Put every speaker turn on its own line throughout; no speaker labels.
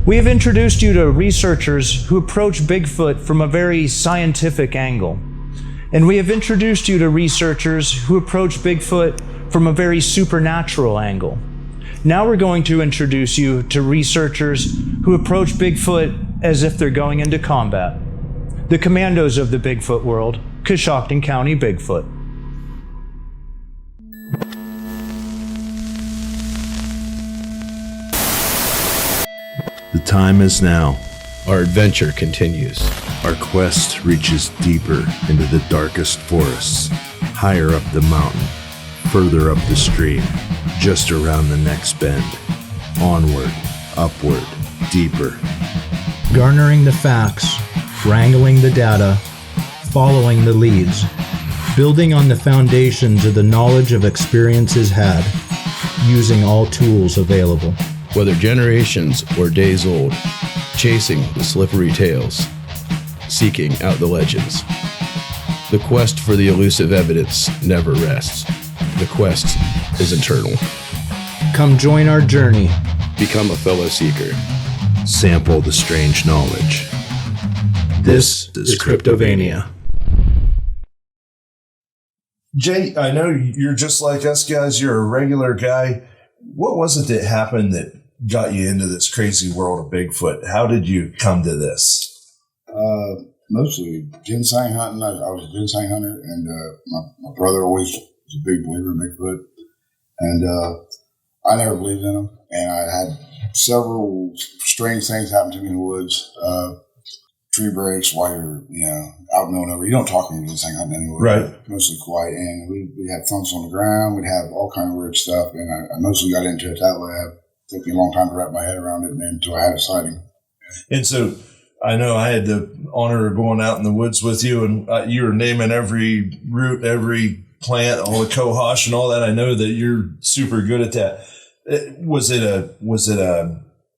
We have introduced you to researchers who approach Bigfoot from a very scientific angle. And we have introduced you to researchers who approach Bigfoot from a very supernatural angle. Now we're going to introduce you to researchers who approach Bigfoot as if they're going into combat. The commandos of the Bigfoot world, Coshocton County Bigfoot.
The time is now.
Our adventure continues.
Our quest reaches deeper into the darkest forests, higher up the mountain, further up the stream, just around the next bend. Onward, upward, deeper.
Garnering the facts, wrangling the data, following the leads, building on the foundations of the knowledge of experiences had, using all tools available.
Whether generations or days old, chasing the slippery tails, seeking out the legends. The quest for the elusive evidence never rests. The quest is eternal.
Come join our journey.
Become a fellow seeker.
Sample the strange knowledge. This is Cryptovania.
Jay, I know you're just like us guys. You're a regular guy. What was it that happened that got you into this crazy world of Bigfoot? How did you come to this?
Mostly ginseng hunting. I was a ginseng hunter, and my brother always was a big believer in Bigfoot. And I never believed in him. And I had several strange things happen to me in the woods. Tree breaks while you're, out and over. You don't talk when you're ginseng hunting anyway.
Right. Mostly
quiet. And we'd have thumps on the ground. We'd have all kind of weird stuff. And I mostly got into it that way. It took me a long time to wrap my head around it until I had a sighting.
And so I know I had the honor of going out in the woods with you, and you were naming every root, every plant, all the cohosh and all that. I know that you're super good at that. Was it a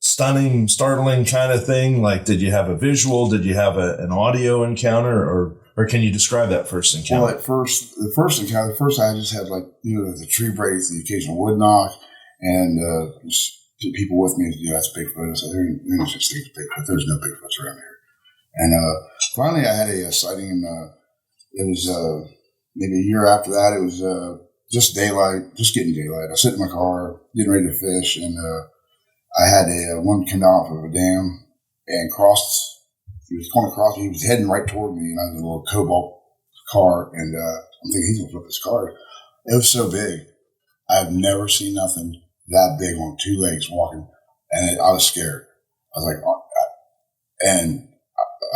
stunning, startling kind of thing? Like, did you have a visual? Did you have an audio encounter, or can you describe that first encounter?
Well, the first encounter, I just had the tree breaks, the occasional wood knock, and people with me, that's Bigfoot. I said, there ain't such thing as Bigfoot. There's no Bigfoots around here. And finally, I had a sighting, and it was maybe a year after that. It was just daylight, just getting daylight. I was sitting in my car, getting ready to fish, and I had one come down off of a dam and crossed. He was going across. He was heading right toward me, and I was in a little Cobalt car, and I'm thinking he's going to flip his car. It was so big. I've never seen nothing that big on two legs walking, and I was scared. I was like, and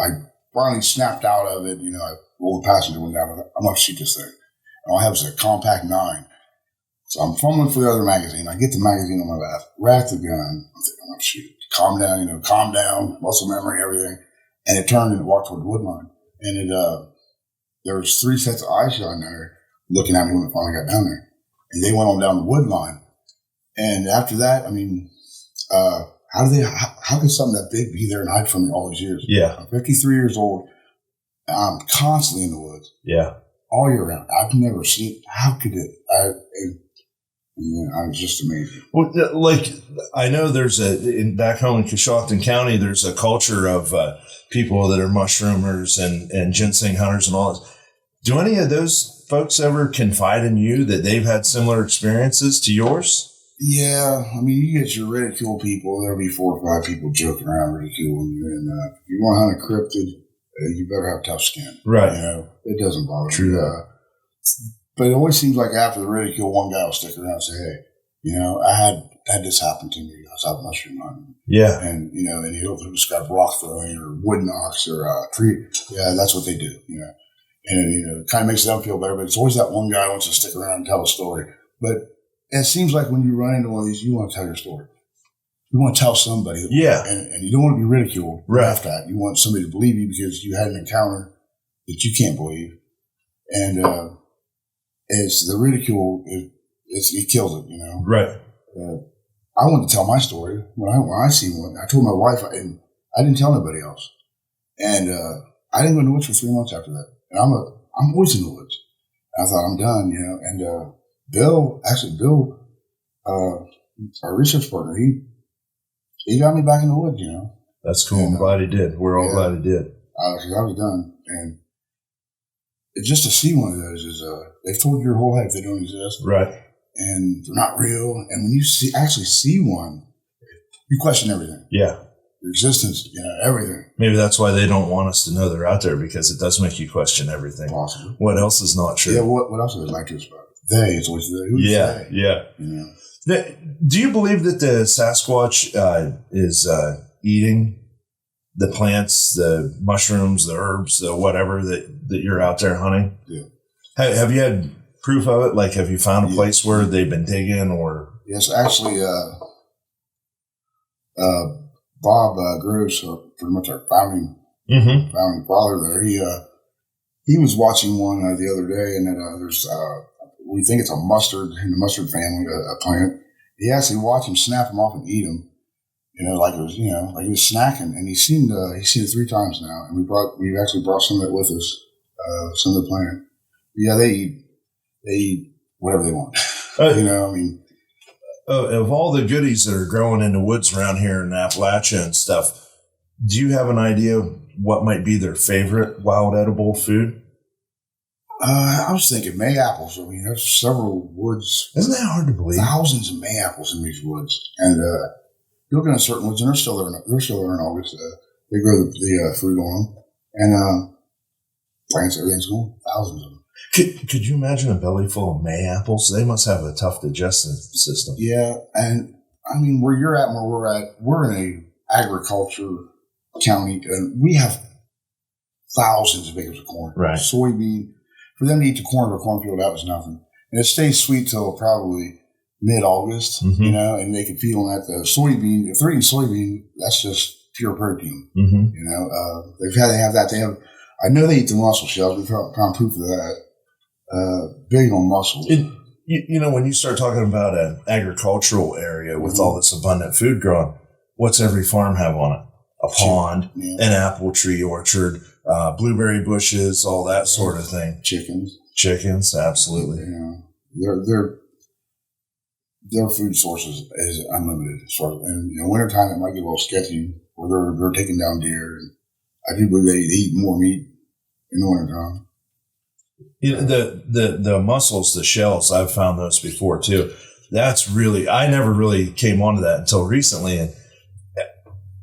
I finally snapped out of it. I rolled the passenger window down. I'm going to shoot this thing. And all I have is a compact 9. So I'm fumbling for the other magazine. I get the magazine on my lap, rack the gun. I'm thinking, I'm going to shoot. Calm down, muscle memory, everything. And it turned and it walked toward the wood line. And there was 3 sets of eyes down there looking at me when it finally got down there. And they went on down the wood line. And after that, how could something that big be there and hide from me all these years?
Yeah.
I'm 53 years old. I'm constantly in the woods.
Yeah.
All year round. I've never seen, how could it? I was just amazing.
Well, I know back home in Coshocton County, there's a culture of people that are mushroomers and ginseng hunters and all this. Do any of those folks ever confide in you that they've had similar experiences to yours?
Yeah, you get your ridicule people. There'll be 4 or 5 people joking around ridiculing you. And if you want to hunt a cryptid, you better have tough skin.
Right.
It doesn't bother me.
True.
But it always seems like after the ridicule, one guy will stick around and say, hey, I had this happen to me. I was out mushroom hunting.
Yeah.
And, and he'll describe rock throwing or wood knocks or tree. Yeah, that's what they do, And, it kind of makes them feel better. But it's always that one guy who wants to stick around and tell a story. But it seems like when you run into one of these, you want to tell your story. You want to tell somebody.
Yeah.
And you don't want to be ridiculed.
Right.
After that. You want somebody to believe you because you had an encounter that you can't believe. And it's the ridicule, it kills it,
Right.
I want to tell my story. When I see one, I told my wife, and I didn't tell nobody else. And I didn't go in the woods for 3 months after that. And I'm always in the woods. And I thought, I'm done, And Bill, our research partner, he got me back in the woods, you know.
That's cool. I'm glad he did. We're all glad he did.
I was done. And just to see one of those is, they've told you your whole life they don't exist.
Right.
And they're not real. And when you actually see one, you question everything.
Yeah.
Your existence, you know, everything.
Maybe that's why they don't want us to know they're out there, because it does make you question everything.
Possibly.
What else is not true?
Yeah, what else are they like to us about? They, it's always they. Who's they?
Yeah.
You know?
Do you believe that the Sasquatch is eating the plants, the mushrooms, the herbs, the whatever that you're out there hunting?
Yeah.
Have you had proof of it? Like, have you found a place where they've been digging or?
Yes, actually, Bob Gross, pretty much our founding father there, he was watching one the other day, and there's we think it's a mustard in the mustard family, a plant. He actually watched him snap them off and eat them, you know, like it was, you know, like he was snacking. And he's seen it 3 times now, and we actually brought some of it with us, some of the plant. Yeah, they eat whatever they want. You know, I mean.
Of all the goodies that are growing in the woods around here in Appalachia and stuff, do you have an idea of what might be their favorite wild edible food?
I was thinking May apples. I mean, there's several woods.
Isn't that hard to believe?
Thousands of May apples in these woods. And you look in certain woods, and they're still there in August. They grow the fruit on them. And plants, everything's going. Thousands of them.
Could you imagine a belly full of May apples? They must have a tough digestive system.
Yeah, and I mean, where you're at and where we're at, we're in a agriculture county, and we have thousands of acres of corn.
Right.
Soybean. For them to eat the corn of a cornfield, that was nothing. And it stays sweet till probably mid-August, you know, and they can feed on that. The soybean, if they're eating soybean, that's just pure protein. You know, they have that. I know they eat the mussel shells. We've found proof of that. Big on mussels.
You know, when you start talking about an agricultural area with all this abundant food growing, what's every farm have on it? A pond, an apple tree orchard, blueberry bushes, all that sort of thing. Chickens, absolutely.
Yeah, their food source is unlimited. And you know, wintertime it might get a little sketchy, or they're taking down deer. And I do believe they eat more meat in the wintertime.
You know, the mussels, the shells, I've found those before too. That's really, I never really came onto that until recently. And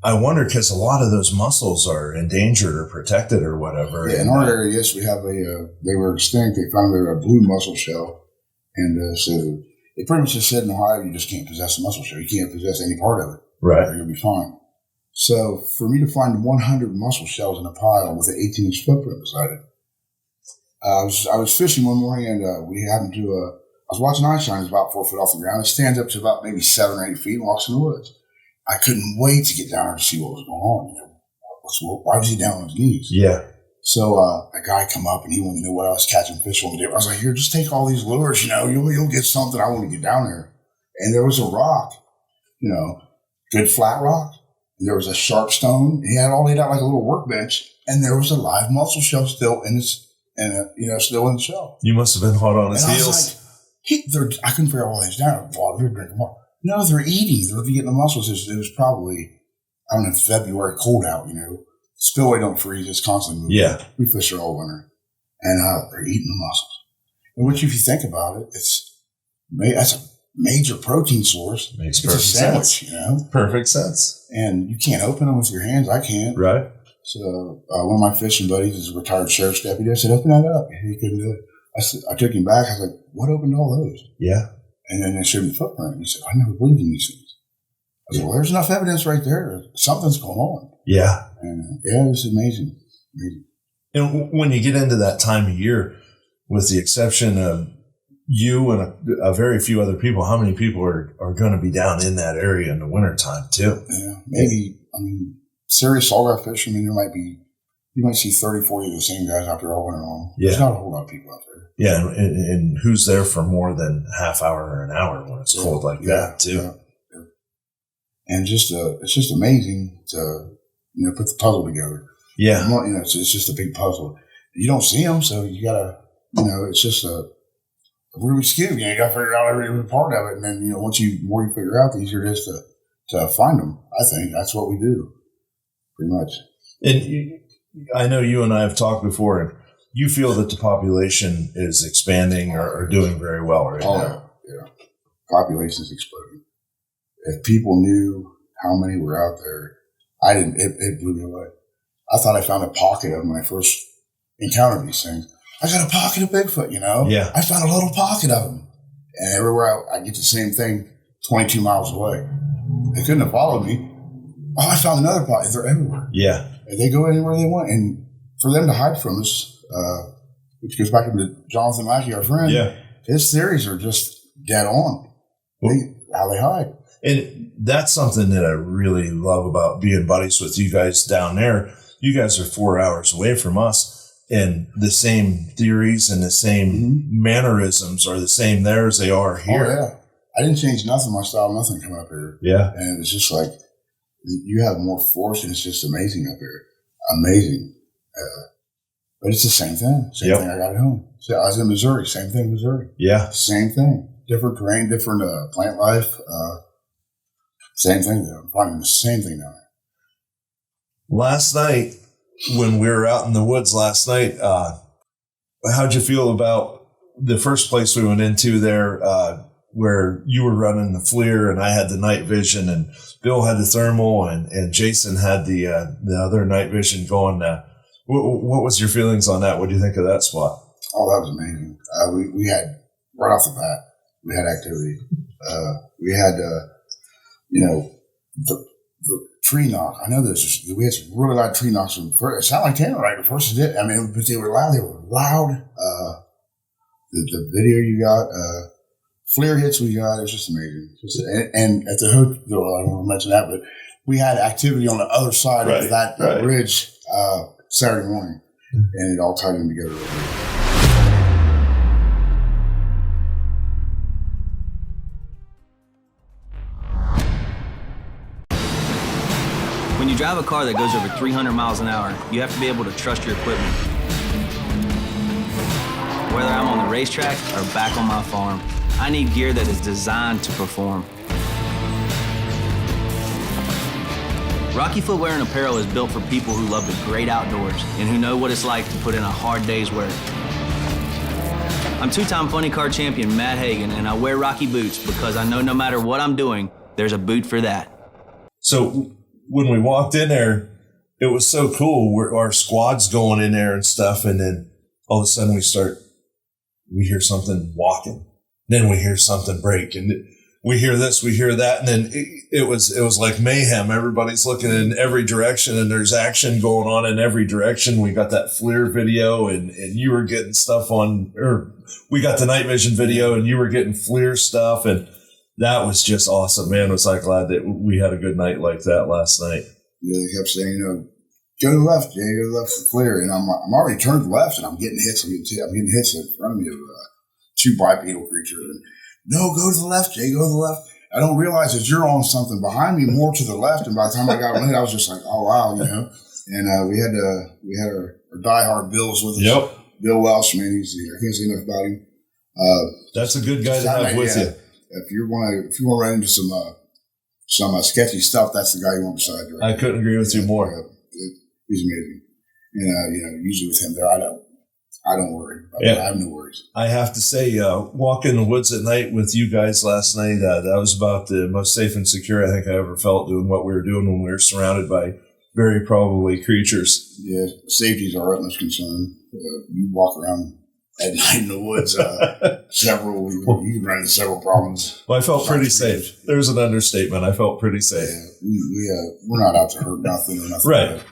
I wonder, because a lot of those mussels are endangered or protected or whatever.
Yeah, in our area, yes, we have they were extinct. They found a blue mussel shell. And so they pretty much just said in Ohio, you just can't possess a mussel shell. You can't possess any part of it. Right. Or you'll be fine. So for me to find 100 mussel shells in a pile with an 18-inch footprint beside it, I was fishing one morning, and we happened to, I was watching Einstein. He's about 4 foot off the ground. It stands up to about maybe 7 or 8 feet and walks in the woods. I couldn't wait to get down there to see what was going on. You know, why was he down on his knees? Yeah. So a guy come up, and he wanted to know what I was catching fish on the day. I was like, here, just take all these lures. You know, you'll get something. I want to get down there. And there was a rock, you know, good flat rock. And there was a sharp stone. He had it all laid out like a little workbench. And there was a live mussel shell still in its, still in the shell.
You must have been hot on his heels.
I couldn't figure out all these down. Water, drinking water. No, they're eating. They're getting the mussels. It was probably, I don't know, February, cold out, you know. Spillway don't freeze. It's constantly moving. Yeah. We fish there all winter. And they're eating the mussels. And which, if you think about it, that's a major protein source.
Makes perfect sense.
You know?
Perfect sense.
And you can't open them with your hands. I can't. Right. So one of my fishing buddies is a retired sheriff's deputy. I said, open that up. He couldn't do it. I took him back. I was like, what opened all those? Yeah. And then they showed me the footprint. He said, I never believed in these things. I said, well, there's enough evidence right there. Something's going on. Yeah. And it was amazing.
And when you get into that time of year, with the exception of you and a very few other people, how many people are going to be down in that area in the wintertime too?
Yeah. Maybe, serious saltwater fishing, you might see 30, 40 of the same guys out there all winter long. Yeah. There's not a whole lot of people out there.
Yeah, and who's there for more than half hour or an hour when it's cold like that too?
Yeah. And it's just amazing to put the puzzle together. Yeah, it's just a big puzzle. You don't see them, so you gotta it's just a Rubik's cube. You gotta figure out every part of it, and then more you figure out, the easier it is to find them. I think that's what we do, pretty much.
And I know you and I have talked before, and you feel that the population is expanding or doing very well right now.
Yeah. Population is exploding. If people knew how many were out there, it blew me away. I thought I found a pocket of them when I first encountered these things. I got a pocket of Bigfoot,
Yeah.
I found a little pocket of them. And everywhere I get the same thing 22 miles away. They couldn't have followed me. Oh, I found another pocket. They're everywhere.
Yeah.
And they go anywhere they want. And for them to hide from us, which goes back to Jonathan Mackey, our friend, his theories are just dead on. How they hide.
And that's something that I really love about being buddies with you guys down there. You guys are 4 hours away from us, and the same theories and the same mannerisms are the same there as they are here.
Oh, yeah. I didn't change nothing, my style, nothing coming up here.
Yeah.
And it's just like, you have more force, and it's just amazing up here. Amazing. But it's the same thing. Same thing I got at home. So I was in Missouri. Same thing in Missouri.
Yeah.
Same thing. Different terrain, different plant life. Same thing there. I'm finding the same thing down there.
Last night, when we were out in the woods last night, how'd you feel about the first place we went into there, where you were running the FLIR and I had the night vision, and Bill had the thermal, and Jason had the other night vision going? What was your feelings on that? What do you think of that spot?
Oh, that was amazing. We had, right off the bat, we had activity. We had, the tree knock. I know we had some really loud tree knocks. It sounded like Tannerite at first. It did. I mean, but they were loud. The video you got, FLIR hits we got, it was just amazing. And at the hotel, I don't want to mention that, but we had activity on the other side of that ridge Saturday morning, and it all tied in together.
When you drive a car that goes over 300 miles an hour, you have to be able to trust your equipment. Whether I'm on the racetrack or back on my farm, I need gear that is designed to perform. Rocky Footwear and Apparel is built for people who love the great outdoors and who know what it's like to put in a hard day's work. I'm two-time funny car champion Matt Hagan, and I wear Rocky boots because I know no matter what I'm doing, there's a boot for that.
So when we walked in there, it was so cool. Our squad's going in there and stuff, and then all of a sudden we hear something walking. Then we hear something break, and we hear this, we hear that, and then it was like mayhem. Everybody's looking in every direction, and there's action going on in every direction. We got that FLIR video, and you were getting stuff or we got the night vision video, and you were getting FLIR stuff, and that was just awesome, man. I was like glad that we had a good night like that last night.
Yeah, they kept saying, go to the left, Jay, go to the left for FLIR. And I'm already turned left, and I'm getting hits. I'm getting hits in front of me of two bipedal creatures. And, no, go to the left, Jay, go to the left. I don't realize that you're on something behind me more to the left. And by the time I got on it, I was just like, oh, wow, And we had our diehard Bills with us. Yep. Bill Welsh, man, I can't say enough about him.
That's a good guy to have with you.
If you want to run into some sketchy stuff, that's the guy you want beside you. Right?
I couldn't agree with you more.
He's amazing. And usually with him there, I don't worry. I have no worries.
I have to say, walking in the woods at night with you guys last night, that was about the most safe and secure I think I ever felt doing what we were doing when we were surrounded by very probably creatures.
Yeah, safety is our utmost concern. You walk around at night in the woods, you can run into several problems.
Well, I felt pretty safe. There's an understatement. I felt pretty safe.
Yeah, we're not out to hurt nothing or nothing.
Right.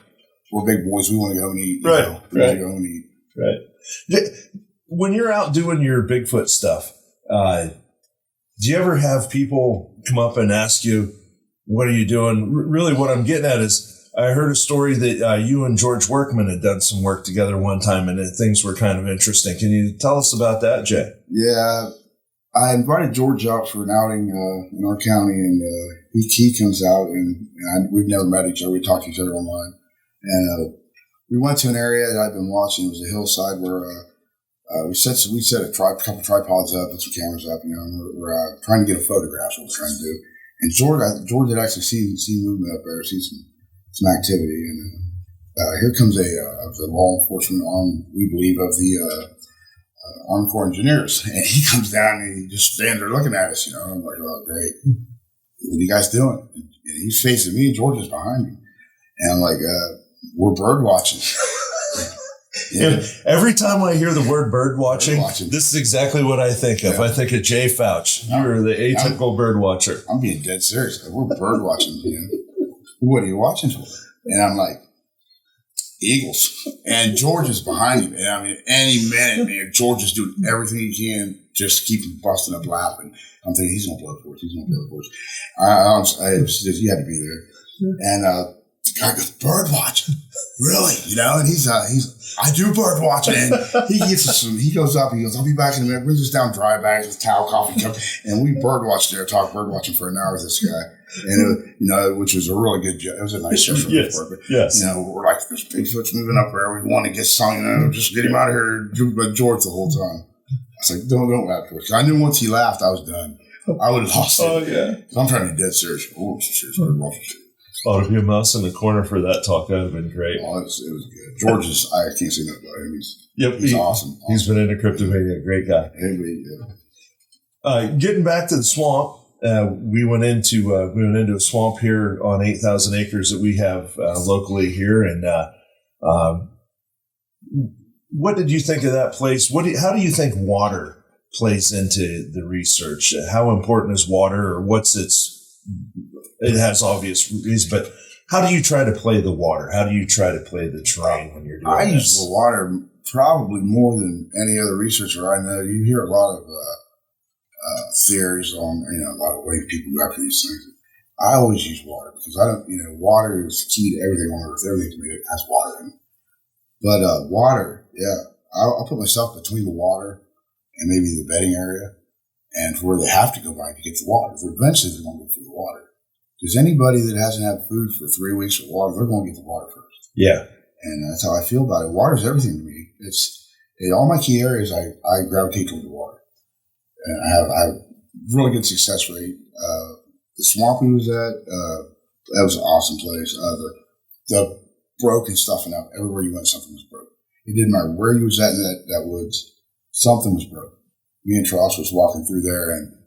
We're big boys. We want to go and eat.
Right.
We want to go and eat.
Right. When you're out doing your Bigfoot stuff, do you ever have people come up and ask you, what are you doing? Really what I'm getting at is, I heard a story that you and George Workman had done some work together one time, and things were kind of interesting. Can you tell us about that, Jay?
Yeah. I invited George out for an outing in our county, and he comes out, and we've never met each other. We talked to each other online. And we went to an area that I've been watching. It was a hillside where we set a couple tripods up, put some cameras up, and we're trying to get a photograph. What we're trying to do, And George had actually seen movement up there, seen some activity, and here comes of the law enforcement arm, we believe, of the Army Corps Engineers, and he comes down and he just stands there looking at us. I'm like, oh great, what are you guys doing? And he's facing me, and George is behind me, and I'm like, we're bird watching.
Yeah. Every time I hear the word bird watching, this is exactly what I think of.
Yeah.
I think of Jay Fouch. You're the atypical bird watcher.
I'm being dead serious. We're bird watching. What are you watching for? And I'm like, eagles. And George is behind me. And I mean, any minute, man, George is doing everything he can just to keep him busting up laughing. I'm thinking, he's going to blow it for us. He's going to blow it for us. He had to be there. And the guy goes, bird watching? Really? And he's I do bird watching. And he gets us he goes up, he goes, I'll be back in a minute. Brings us down dry bags with towel, coffee cup. And we bird watched there, talked bird watching for an hour with this guy. And, which was a really good job. It was a nice show for
yes.
But,
yes.
We're like, there's Bigfoot's moving up there. We want to get something, just get him out of here. But George the whole time. I was like, don't laugh, George. I knew once he laughed, I was done. I would have lost it.
Oh, yeah.
I'm trying to be dead serious. Oh, serious bird watching.
Oh, to be a mouse in the corner for that talk, that would have been great.
Oh, it was good. George is, I can't say nothing about him.
He's
awesome.
He's been into Cryptovania, great guy. Getting back to the swamp, we went into a swamp here on 8,000 acres that we have locally here, and what did you think of that place? How do you think water plays into the research? How important is water, or what's it has obvious reasons, but how do you try to play the water? How do you try to play the terrain when you're doing
I
this?
use the water probably more than any other researcher I know. You hear a lot of theories on, a lot of ways people go after these things. I always use water because water is key to everything on Earth. Everything has water in it. But water, I'll put myself between the water and maybe the bedding area and for where they have to go by to get the water. Eventually they're going to go for the water. Because anybody that hasn't had food for 3 weeks or water, they're going to get the water first.
Yeah.
And that's how I feel about it. Water is everything to me. It's in all my key areas, I gravitate toward the water. And I have really good success rate. The swamp we was at, that was an awesome place. The broken stuff and everywhere you went, something was broken. It didn't matter where you was at in that woods, something was broken. Me and Charles was walking through there and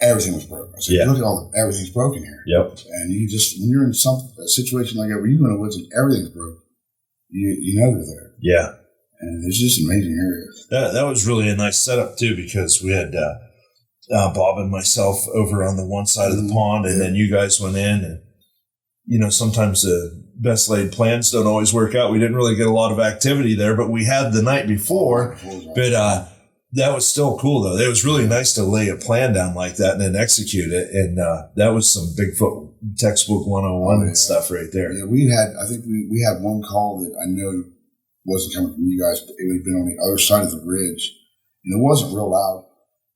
everything was broken. I said, look at everything's broken here.
Yep.
And you just, when you're in a situation like that where you go in the woods and everything's broken, you know they're there.
Yeah.
And it's just an amazing area.
That was really a nice setup too, because we had Bob and myself over on the one side of the pond, and then you guys went in, and sometimes the best laid plans don't always work out. We didn't really get a lot of activity there, but we had the night before. But that was still cool though. It was really nice to lay a plan down like that and then execute it, and that was some Bigfoot textbook 101 and stuff right there.
Yeah, I think we had one call that I know wasn't coming from you guys, but it would have been on the other side of the ridge, and it wasn't real loud.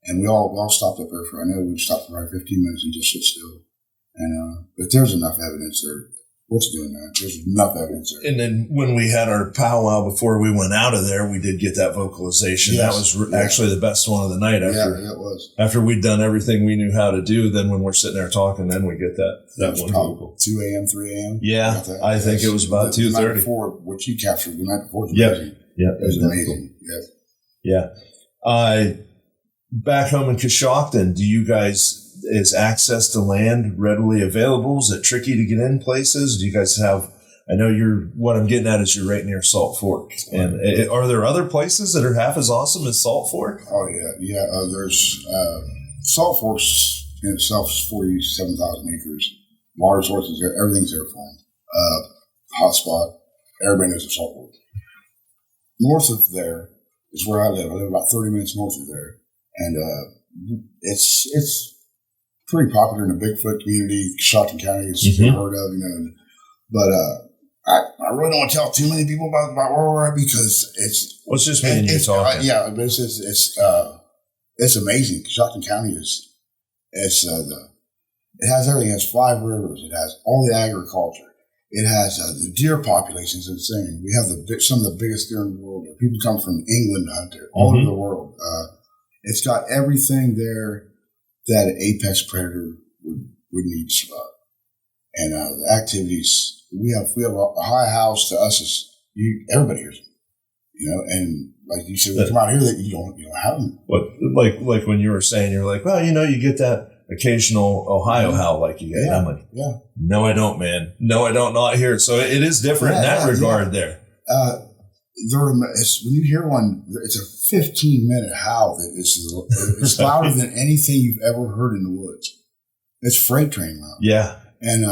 And we all stopped up there I know we stopped for about 15 minutes and just sit still. And but there's enough evidence there. What's doing that? There's enough evidence there.
And then when we had our powwow before we went out of there, we did get that vocalization. Yes. That was actually the best one of the night. It
was.
After we'd done everything we knew how to do, then when we're sitting there talking, then we get that one vocal.
2 a.m., 3 a.m.
Yeah, I think it was about 2:30.
The night before, what you captured the night before was amazing.
Yep.
It was amazing. Yep.
Yeah. Back home in Coshocton, do you guys, is access to land readily available? Is it tricky to get in places? Do you guys have, I know what I'm getting at is you're right near Salt Fork. And are there other places that are half as awesome as Salt Fork?
Oh, yeah. Yeah. There's, Salt Fork's in itself is 47,000 acres. Water sources there. Everything's there for them. Hotspot. Everybody knows the Salt Fork. North of there is where I live. I live about 30 minutes north of there. And it's pretty popular in the Bigfoot community. Coshocton County is heard of, But I really don't want to tell too many people about where we're at because it's.
Well, it's just me and you talking.
But it's amazing. Coshocton County it has everything. It has 5 rivers. It has all the agriculture. It has the deer population is insane. We have some of the biggest deer in the world. People come from England to hunt there, all over the world. It's got everything there that an apex predator would need to survive. And the activities, we have a high house to us is everybody hears them, and like you said, we come out here that you don't have them.
What like when you were saying, you're like, well, you get that occasional Ohio howl like you get.
Yeah.
I'm like, no, I don't, man. No, I don't not hear it. So it is different in that regard there.
When you hear one, it's a 15-minute howl. It's louder than anything you've ever heard in the woods. It's freight train loud.
Yeah.
And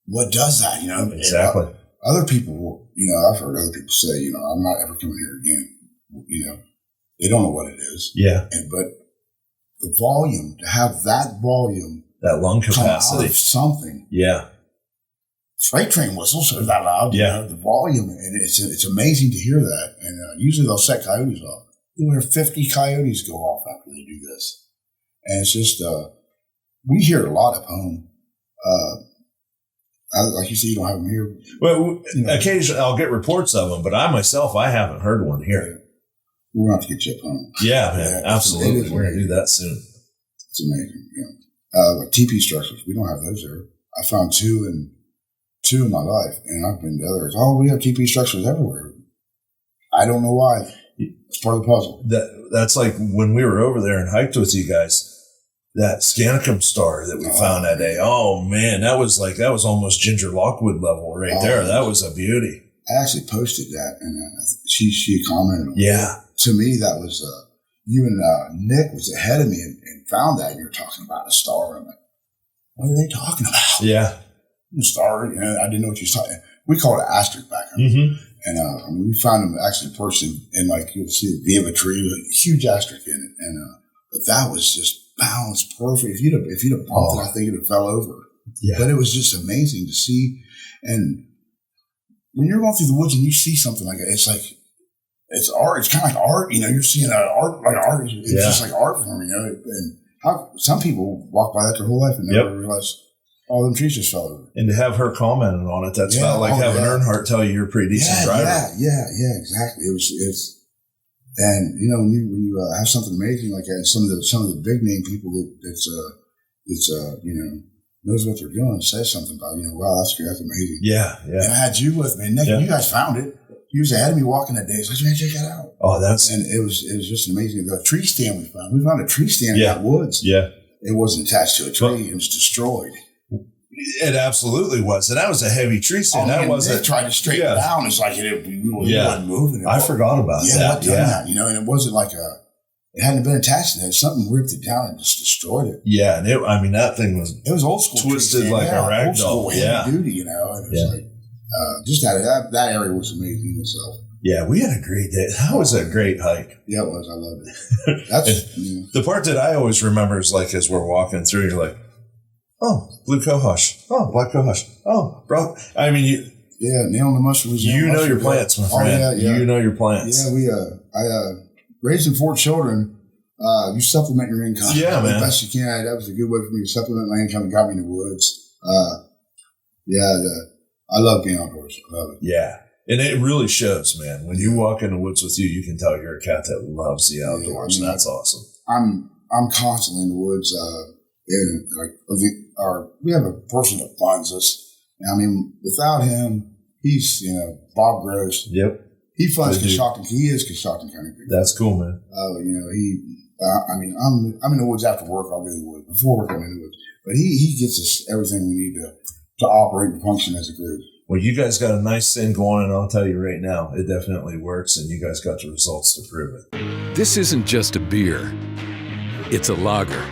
what does that?
Exactly.
Other people, I've heard other people say, I'm not ever coming here again. They don't know what it is.
Yeah.
But the volume, to have that volume,
that lung capacity,
come out of something.
Yeah.
Freight train whistles are that loud.
Yeah.
The volume, and it's amazing to hear that. And usually they'll set coyotes off. You'll hear 50 coyotes go off after they do this. And it's just, we hear it a lot up home. Like you say, you don't have them here.
Well, occasionally I'll get reports of them, but I haven't heard one here.
We're going to have to get you up home.
Yeah, man, absolutely. We're going to do that soon.
It's amazing. Like TP structures, we don't have those there. I found two in my life, and I've been to others. Oh, we have TP structures everywhere. I don't know why. It's part of the puzzle.
That's like when we were over there and hiked with you guys. That Scanicum star that we found that day. Oh man, that was almost Ginger Lockwood level right there. That was a beauty.
I actually posted that, and she commented on it.
Yeah.
To me, that was you and Nick was ahead of me and found that. And you were talking about a star. I'm like, what are they talking about?
Yeah.
The star. I didn't know what you was talking. We called it asterisk back then.
Mm-hmm.
And we found them actually in person, and like you'll see the V of a tree with a huge asterisk in it, and but that was just balanced perfect. If you'd have bumped it, I think it would have fell over.
Yeah.
But it was just amazing to see. And when you're going through the woods and you see something like that, it's like it's art. It's kind of like art. You're seeing art like art. It's just like art form. And some people walk by that their whole life and never realize all them trees just fell over.
And to have her commenting on it, that's about like having Earnhardt tell you you're a pretty decent driver.
Yeah, exactly. It's. And when you have something amazing like that, and some of the big name people that's knows what they're doing, says something about wow, that's amazing.
Yeah.
And I had you with me, and Nick, you guys found it. You was ahead of me walking that day. It's like, man, check that out.
Oh,
and it was just amazing. The tree stand we found a tree stand in that woods.
Yeah,
it wasn't attached to a tree; it was destroyed.
It absolutely was, and that was a heavy tree stand. That wasn't
tried to straighten it down. It's like it wasn't moving.
I forgot about that.
That, and it wasn't like it hadn't been attached to that. Something ripped it down and just destroyed it.
Yeah, and that thing was
old school,
twisted like a rag doll.
Heavy duty, and it was like just that area was amazing in itself.
Yeah, we had a great day. That was a great hike.
Yeah, it was. I loved it. That's
the part that I always remember is like as we're walking through, you're like, oh, blue cohosh. Oh, black cohosh. Oh, bro. I mean,
nailing the mushrooms.
You know your plants, my friend.
Oh, yeah.
You know your plants.
Yeah, I raising 4 children. You supplement your income.
Yeah, man.
The best you can. That was a good way for me to supplement my income and got me in the woods. I love being outdoors. I love it.
Yeah. And it really shows, man. When you walk in the woods with you can tell you're a cat that loves the outdoors, and that's awesome.
I'm constantly in the woods. We have a person that funds us. I mean, without him, he's Bob Gross.
Yep.
He funds Coshocton. He is Coshocton County.
That's cool, man.
I'm in the woods after work. I'll be in the woods. Before work, I'm in the woods. But he gets us everything we need to operate and function as a group.
Well, you guys got a nice thing going, and I'll tell you right now, it definitely works, and you guys got the results to prove it.
This isn't just a beer. It's a lager.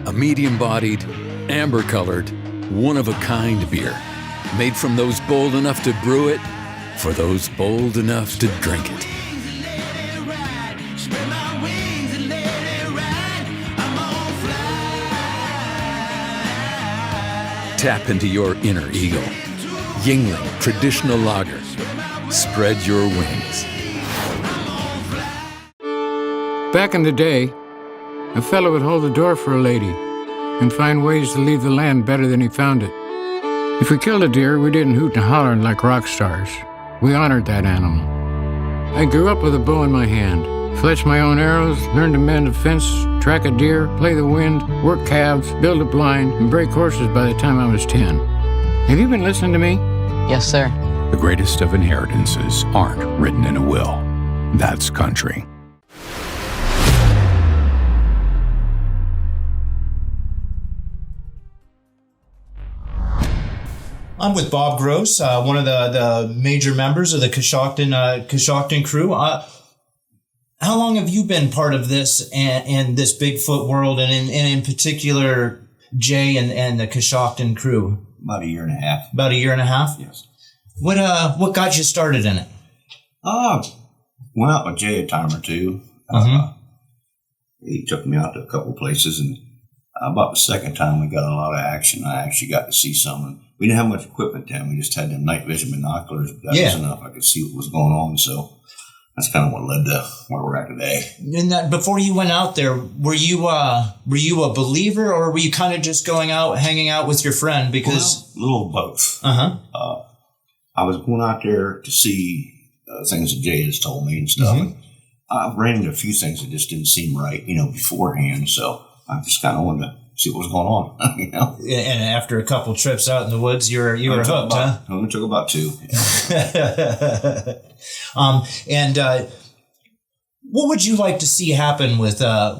A medium-bodied, amber-colored, one-of-a-kind beer. Made from those bold enough to brew it, for those bold enough to drink it. Tap into your inner eagle. Yingling Traditional Lager. Spread your wings.
Back in the day, a fellow would hold the door for a lady and find ways to leave the land better than he found it. If we killed a deer, we didn't hoot and holler like rock stars. We honored that animal. I grew up with a bow in my hand, Fletch my own arrows, learned to mend a fence, track a deer, play the wind, work calves, build a blind, and break horses by the time I was 10. Have you been listening to me?
Yes, sir.
The greatest of inheritances aren't written in a will. That's country.
I'm with Bob Gross, one of the major members of the Coshocton crew. How long have you been part of this and this Bigfoot world, and in particular, Jay and the Coshocton crew?
About a year and a half.
About a year and a half?
Yes.
What got you started in it?
Went out with Jay a time or two. He took me out to a couple places, and about the second time we got a lot of action. I actually got to see some. We didn't have much equipment then. We just had them night vision binoculars. That was enough. I could see what was going on. So that's kind of what led to where we're at today.
And that, before you went out there, were you a believer, or were you kind of just going out, hanging out with your friend? Because
a little of both. I was going out there to see things that Jay has told me and stuff. And I ran into a few things that just didn't seem right, beforehand. So I just kind of wanted to see what was going on,
And after a couple trips out in the woods, you were hooked, huh?
It only took about 2.
Yeah. What would you like to see happen with the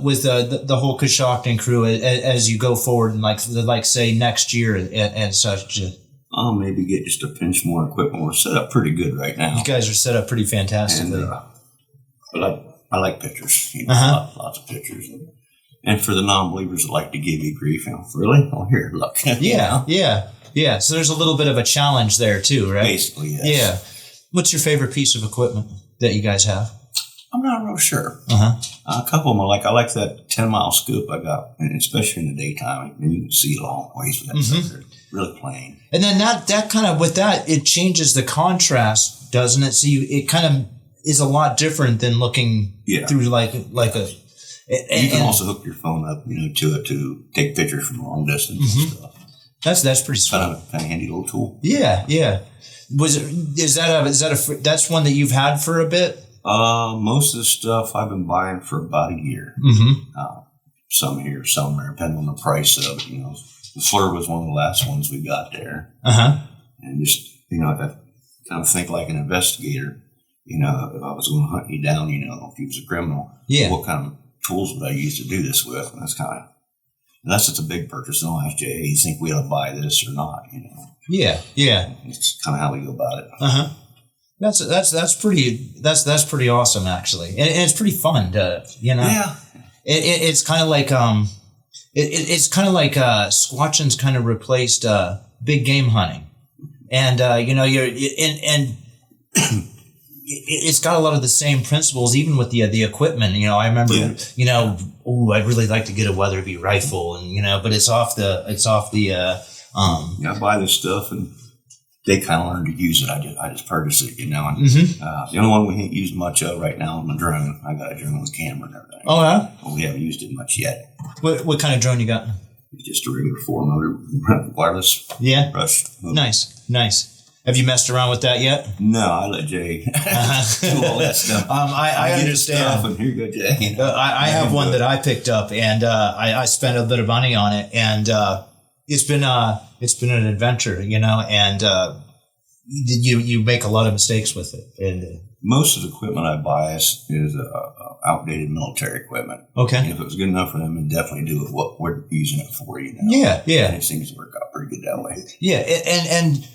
whole Coshocton crew as you go forward, and say next year and such?
I'll maybe get just a pinch more equipment. We're set up pretty good right now.
You guys are set up pretty fantastically.
And, I like pictures, lots of pictures. And for the non-believers that like to give you grief, really? Oh, here, look.
Yeah. So there's a little bit of a challenge there too, right?
Basically, yes.
Yeah. What's your favorite piece of equipment that you guys have?
I'm not real sure. A couple of them I like that 10-mile scoop I got, and especially in the daytime. And you can see a long ways with that stuff. They're really plain. And then that kind of, with that, it changes the contrast, doesn't it? So it kind of is a lot different than looking through like a... You can also hook your phone up, to it to take pictures from a long distance and stuff. That's pretty sweet. Kind of a handy little tool. Yeah. That's one that you've had for a bit? Most of the stuff I've been buying for about a year. Some here, some there, depending on the price of it. The Fleur was one of the last ones we got there. And just, I kind of think like an investigator. If I was going to hunt you down, if you was a criminal, what kind of tools would I use to do this with? And that's kind of, unless it's a big purchase, and I'll ask Jay, you think we ought to buy this or not? Yeah. It's kind of how we go about it. That's pretty awesome, actually, and it's pretty fun to, Yeah. It's kind of like it's kind of like Squatching's kind of replaced big game hunting, and it's got a lot of the same principles, even with the equipment. I remember, I'd really like to get a Weatherby rifle, and but it's off the. I buy this stuff, and they kind of learn to use it. I just purchase it, And the only one we ain't used much of right now is my drone. I got a drone with camera and everything. Oh yeah, but we haven't used it much yet. What kind of drone you got? It's just a regular 4-motor wireless. Yeah, brush. Nice. Have you messed around with that yet? No, I let Jay do all that stuff. I understand. And here you go, Jay. I have one that I picked up, and I spent a bit of money on it, and it's been an adventure, and you make a lot of mistakes with it. And most of the equipment I buy is outdated military equipment. Okay. And if it was good enough for them, then definitely do what we're using it for. Yeah. And it seems to work out pretty good that way. Yeah, and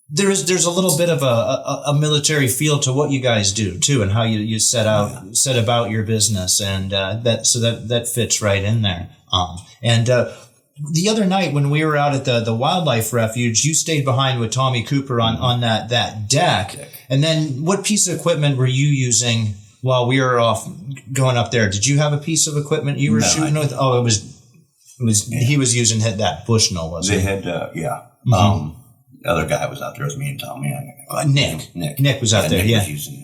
there's a little bit of a military feel to what you guys do too, and how you set about your business, and that fits right in there. The other night when we were out at the wildlife refuge, you stayed behind with Tommy Cooper on that deck. And then what piece of equipment were you using while we were off going up there? Did you have a piece of equipment you were shooting with? Oh, it was he was using that Bushnell, wasn't he? They had the other guy was out there with me and Tommy. Nick was out there. Nick was using it.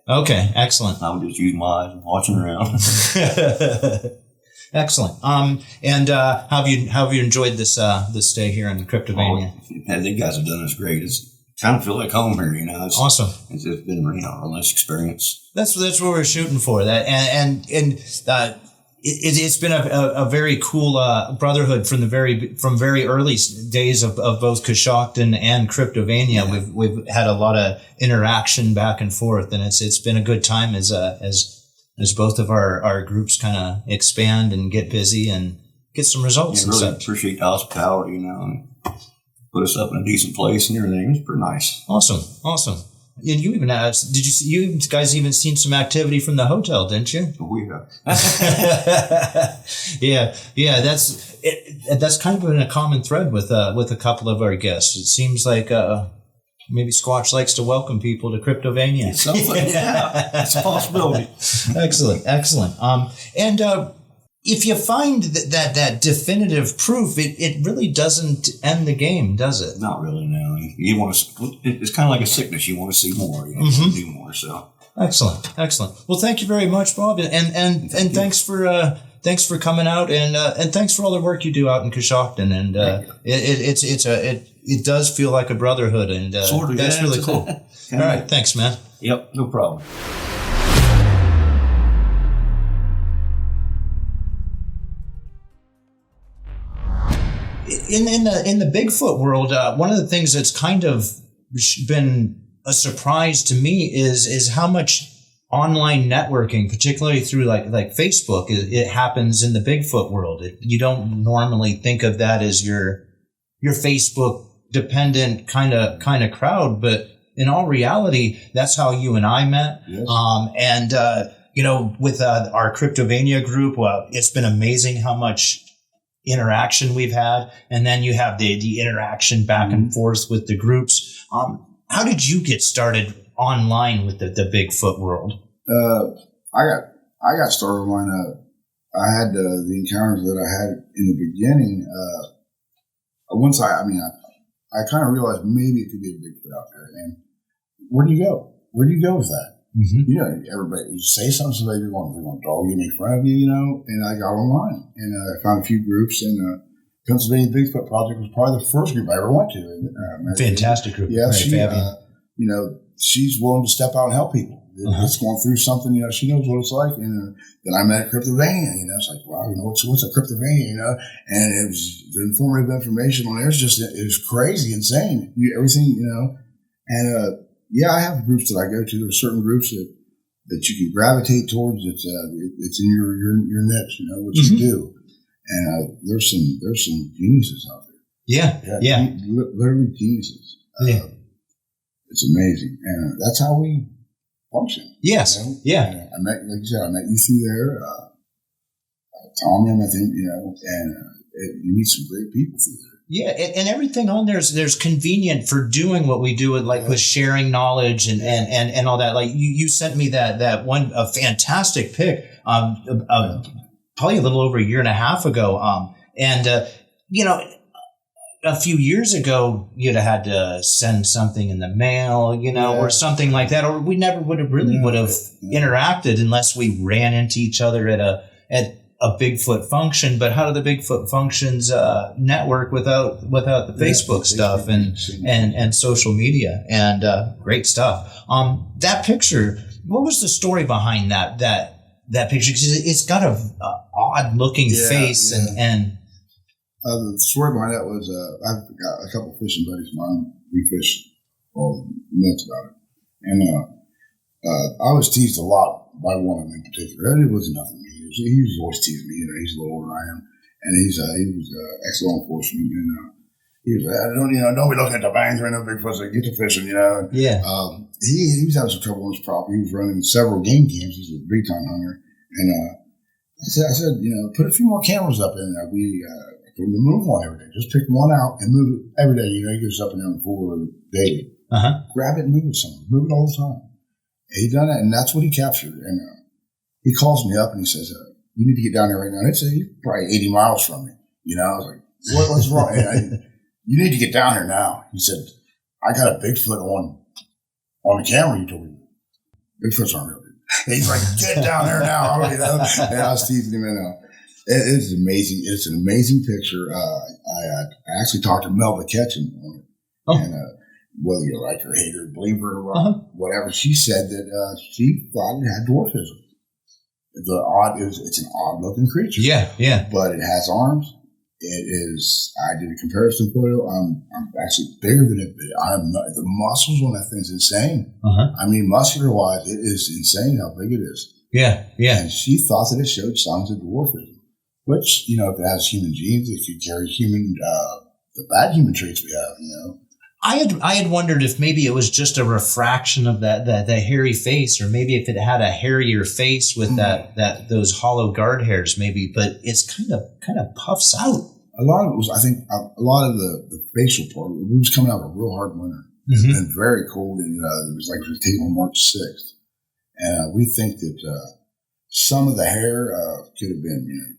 Yeah. Okay, excellent. I was just using my eyes and watching around. Excellent. And how have you enjoyed this stay here in Cryptovania? The guys have done us great.
kind of feel like home here, you know. It's
awesome.
It's been, you know, a nice experience.
That's what we're shooting for. That it's been a very cool brotherhood from very early days of both Coshocton and Cryptovania. Yeah. We've had a lot of interaction back and forth, and it's been a good time as both of our groups kind of expand and get busy and get some results.
I really appreciate the hospitality, you know, and put us up in a decent place and everything. It's pretty nice.
Awesome. And you even you guys even seen some activity from the hotel, didn't you?
We have.
Yeah. That's kind of been a common thread with a couple of our guests. It seems like maybe Squatch likes to welcome people to Cryptovania.
Yeah, it's a possibility.
Excellent. And if you find that definitive proof, it really doesn't end the game, does it?
Not really, no. You want to. It's kind of like a sickness. You want to see more. You want to do more. So
excellent. Well, thank you very much, Bob, and thanks for coming out, and thanks for all the work you do out in Coshocton. And it does feel like a brotherhood, and
sort of,
that's really cool. All right, thanks, man.
Yep, no problem.
In the Bigfoot world, one of the things that's kind of been a surprise to me is how much online networking, particularly through like Facebook, it happens in the Bigfoot world. You don't normally think of that as your Facebook dependent kind of crowd, but in all reality, that's how you and I met.
Yes.
With our Cryptovania group, it's been amazing how much interaction we've had, and then you have the interaction back and forth with the groups. How did you get started online with the Bigfoot world?
I got started online. I had the encounters that I had in the beginning. Once I kind of realized maybe it could be a Bigfoot out there. And where do you go? Where do you go with that? Mm-hmm. You know, everybody, you say something, they're going to dog you, make fun of you, you know. And I got online and I found a few groups, and Pennsylvania Bigfoot Project was probably the first group I ever went to.
Fantastic group.
Yeah, she's willing to step out and help people. It's going through something, you know, she knows what it's like. And then I met Cryptovania, you know, it's like, wow, you know, what's a Cryptovania, you know? And it was the informative information on there. It was crazy, insane. Everything, you know. And, I have groups that I go to. There are certain groups that you can gravitate towards. It's in your niche, you know, what you do. And there's some geniuses out there.
Yeah.
Literally geniuses. It's amazing, and that's how we function.
Yes.
You know?
Yeah.
I met you through there. Tommy, I think, you know, and you meet some great people through there.
Yeah, and everything on there's convenient for doing what we do with sharing knowledge and all that. Like you sent me that one, a fantastic pic, probably a little over a year and a half ago. A few years ago, you'd have had to send something in the mail, you know, or something like that, or we never would have interacted unless we ran into each other at a Bigfoot function. But how do the Bigfoot functions network without the Facebook stuff and social media and great stuff? That picture, what was the story behind that picture? Because it's got a odd looking face and
the story behind that was I've got a couple of fishing buddies of mine. We fish all nuts about it, and I was teased a lot by one of them in particular. And it wasn't nothing. He was always teasing me. You know, he's a little older than I am, and he was ex-law enforcement, and he was don't be looking at the bangs right now, Bigfoot. Get to fishing, you know. He was having some trouble on his property. He was running several game cams. He's a big time hunter, and I said, you know, put a few more cameras up in there. To move one every day. Just pick one out and move it every day. You know, he goes up and down the floor daily. Grab it and move it somewhere. Move it all the time. And he done that, and that's what he captured. And he calls me up and he says, you need to get down there right now. And it's probably 80 miles from me. You know, I was like, what's wrong? You need to get down here now. He said, I got a Bigfoot on the camera. You told me. Bigfoots aren't real. He's like, get down there now. You know? And I was teasing him, and it's amazing. It's an amazing picture. I actually talked to Melba Ketchum on it. And whether you like her, hate her, believe her, or whatever, she said that she thought it had dwarfism. It's an odd looking creature.
Yeah.
But it has arms. It is. I did a comparison photo. I'm actually bigger than it. I'm not, the muscles on that thing's insane. I mean, muscular wise, it is insane how big it is.
Yeah.
And she thought that it showed signs of dwarfism, which, you know, if it has human genes, it could carry the bad human traits we have. You know.
I had wondered if maybe it was just a refraction of that hairy face, or maybe if it had a hairier face with those hollow guard hairs, maybe. But it's kind of puffs out.
A lot of it was, I think, a lot of the facial part. It was coming out of a real hard winter. It's been very cold, and it was taken on March 6th, and we think that some of the hair could have been. You know,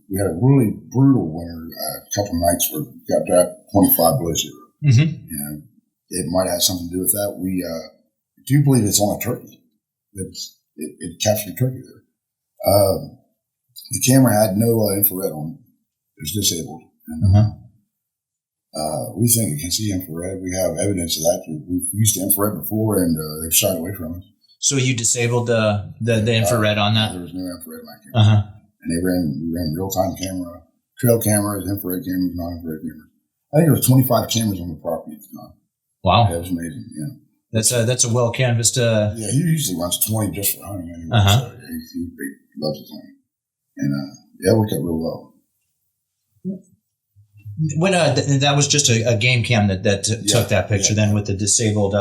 we had a really brutal winter. A couple of nights where we got that 25 below zero. You know, it might have something to do with that. We do believe it's on a turkey. It captured a turkey there. The camera had no infrared on it. It was disabled. And, we think it can see infrared. We have evidence of that. We've used infrared before, and they've shied away from us.
So you disabled the infrared on that?
There was no infrared on that camera. And we ran real-time camera, trail cameras, infrared cameras, non-infrared cameras. I think there was 25 cameras on the property at the time.
Wow.
Yeah, it was amazing, yeah.
That's a well-canvassed...
Yeah, he usually runs 20 just for hunting anyway, so he loves his hunting. And it worked out real well.
When that was just a game cam that took that picture then with the disabled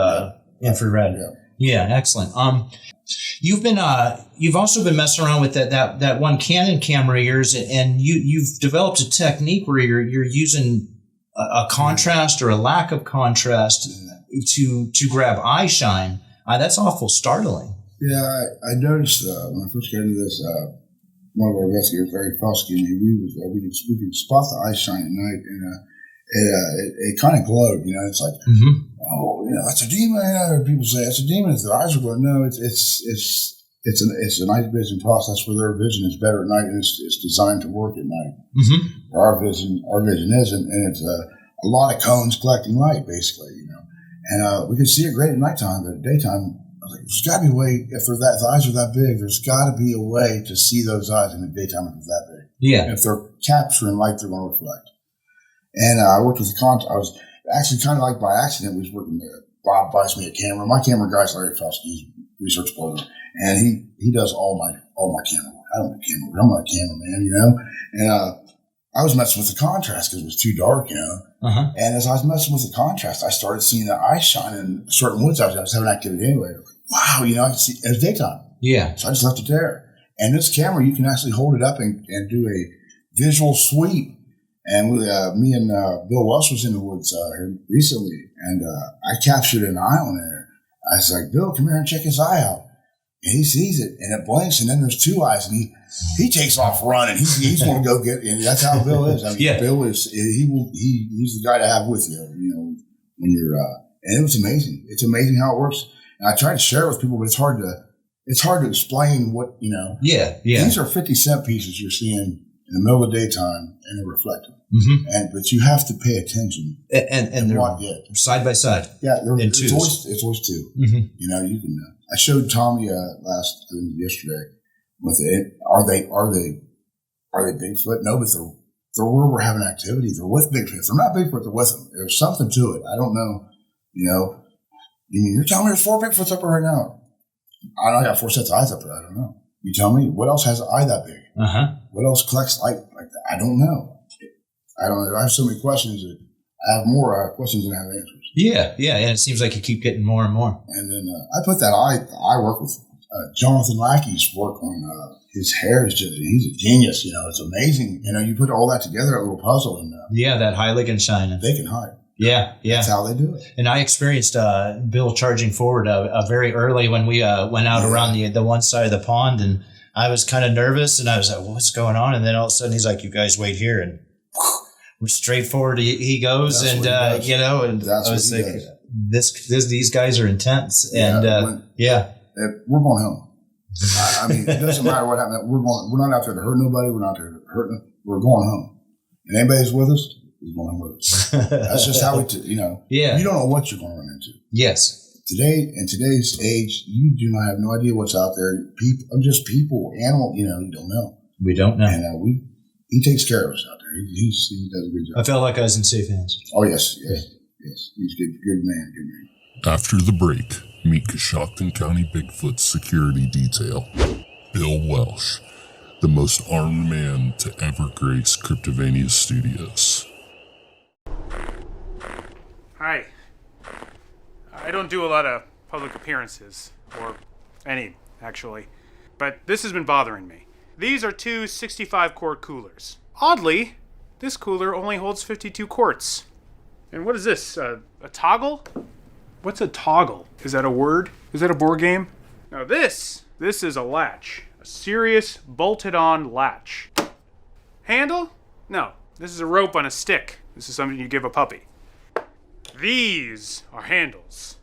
infrared. Yeah, excellent. You've also been messing around with that one Canon camera of yours, and you've developed a technique where you're using a contrast or a lack of contrast to grab eye shine. That's awful startling.
Yeah, I noticed when I first got into this. One of our investigators, Larry Fouch, we could spot the eye shine at night, and it kind of glowed. You know, it's like, oh, you know, that's a demon. You know, people say it's a demon. If the eyes are glowing, no, it's a night vision process where their vision is better at night, and it's designed to work at night. Our vision isn't, and it's a lot of cones collecting light, basically. You know, and we could see it great at nighttime, but at daytime. There's got to be a way, if the eyes are that big, there's got to be a way to see those eyes in the daytime if it's that big.
Yeah.
If they're capturing light, they're going to reflect. And I worked with I was actually kind of like by accident, we was working there. Bob buys me a camera. My camera guy's Larry Fouch, he's a research builder. And he does all my camera work. I don't do camera work. I'm not a cameraman, you know. And I was messing with the contrast because it was too dark, you know. And as I was messing with the contrast, I started seeing the eye shine in certain woods. I was having activity anyway. Wow, you know, I can see it was daytime.
Yeah.
So I just left it there. And this camera, you can actually hold it up and do a visual sweep. And me and Bill Welsh was in the woods here recently, and I captured an eye on there. I was like, Bill, come here and check his eye out. And he sees it, and it blinks, and then there's two eyes, and he takes off running. He's going to go get it. And that's how Bill is. I mean, Bill is he's the guy to have with you. You know, when you're and it was amazing. It's amazing how it works. And I try to share it with people, but it's hard to explain what, you know. Yeah. These are 50-cent pieces you're seeing in the middle of the daytime, and they're reflective. But you have to pay attention.
And they're side by side.
Yeah, it's always two. You know, you can. I showed Tommy yesterday with it. Are they Bigfoot? No, but they're where we're having activity. They're with Bigfoot. If they're not Bigfoot, they're with them. There's something to it. I don't know. You know. You're telling me there's 4 Bigfoots up there right now. I got 4 sets of eyes up there. I don't know. You tell me what else has an eye that big? What else collects light like that? I don't know. I have so many questions that I have more questions than I have answers.
Yeah, and it seems like you keep getting more and more.
And then I put that I work with Jonathan Lackey's work on his hair is he's a genius. You know, it's amazing. You know, you put all that together, a little puzzle, and
that highlight and shine.
They can hide.
Yeah.
That's how they do it.
And I experienced Bill charging forward very early when we went out around the one side of the pond, and I was kind of nervous, and I was like, well, what's going on? And then all of a sudden he's like, you guys wait here, and straight forward he goes. That's and you know, and I was like, these guys are intense. And
we're going home. I mean, it doesn't matter what happens. We're not out there to hurt nobody. We're not out there to hurt them. We're going home. And anybody's with us, is going to hurt. That's just how
Yeah.
You don't know what you're going to run into.
Yes.
Today, in today's age, you do not have no idea what's out there. People, animal, you don't know.
We don't know.
And he takes care of us out there. He does a good job.
I felt like I was in safe hands.
Oh, yes. He's good man.
After the break, meet Coshocton County Bigfoot security detail. Bill Welsh, the most armed man to ever grace Cryptovania Studios.
Hi. I don't do a lot of public appearances, or any, actually, but this has been bothering me. These are two 65-quart coolers. Oddly, this cooler only holds 52 quarts. And what is this, a toggle? What's a toggle? Is that a word? Is that a board game? Now this is a latch. A serious bolted-on latch. Handle? No, this is a rope on a stick. This is something you give a puppy. These are handles.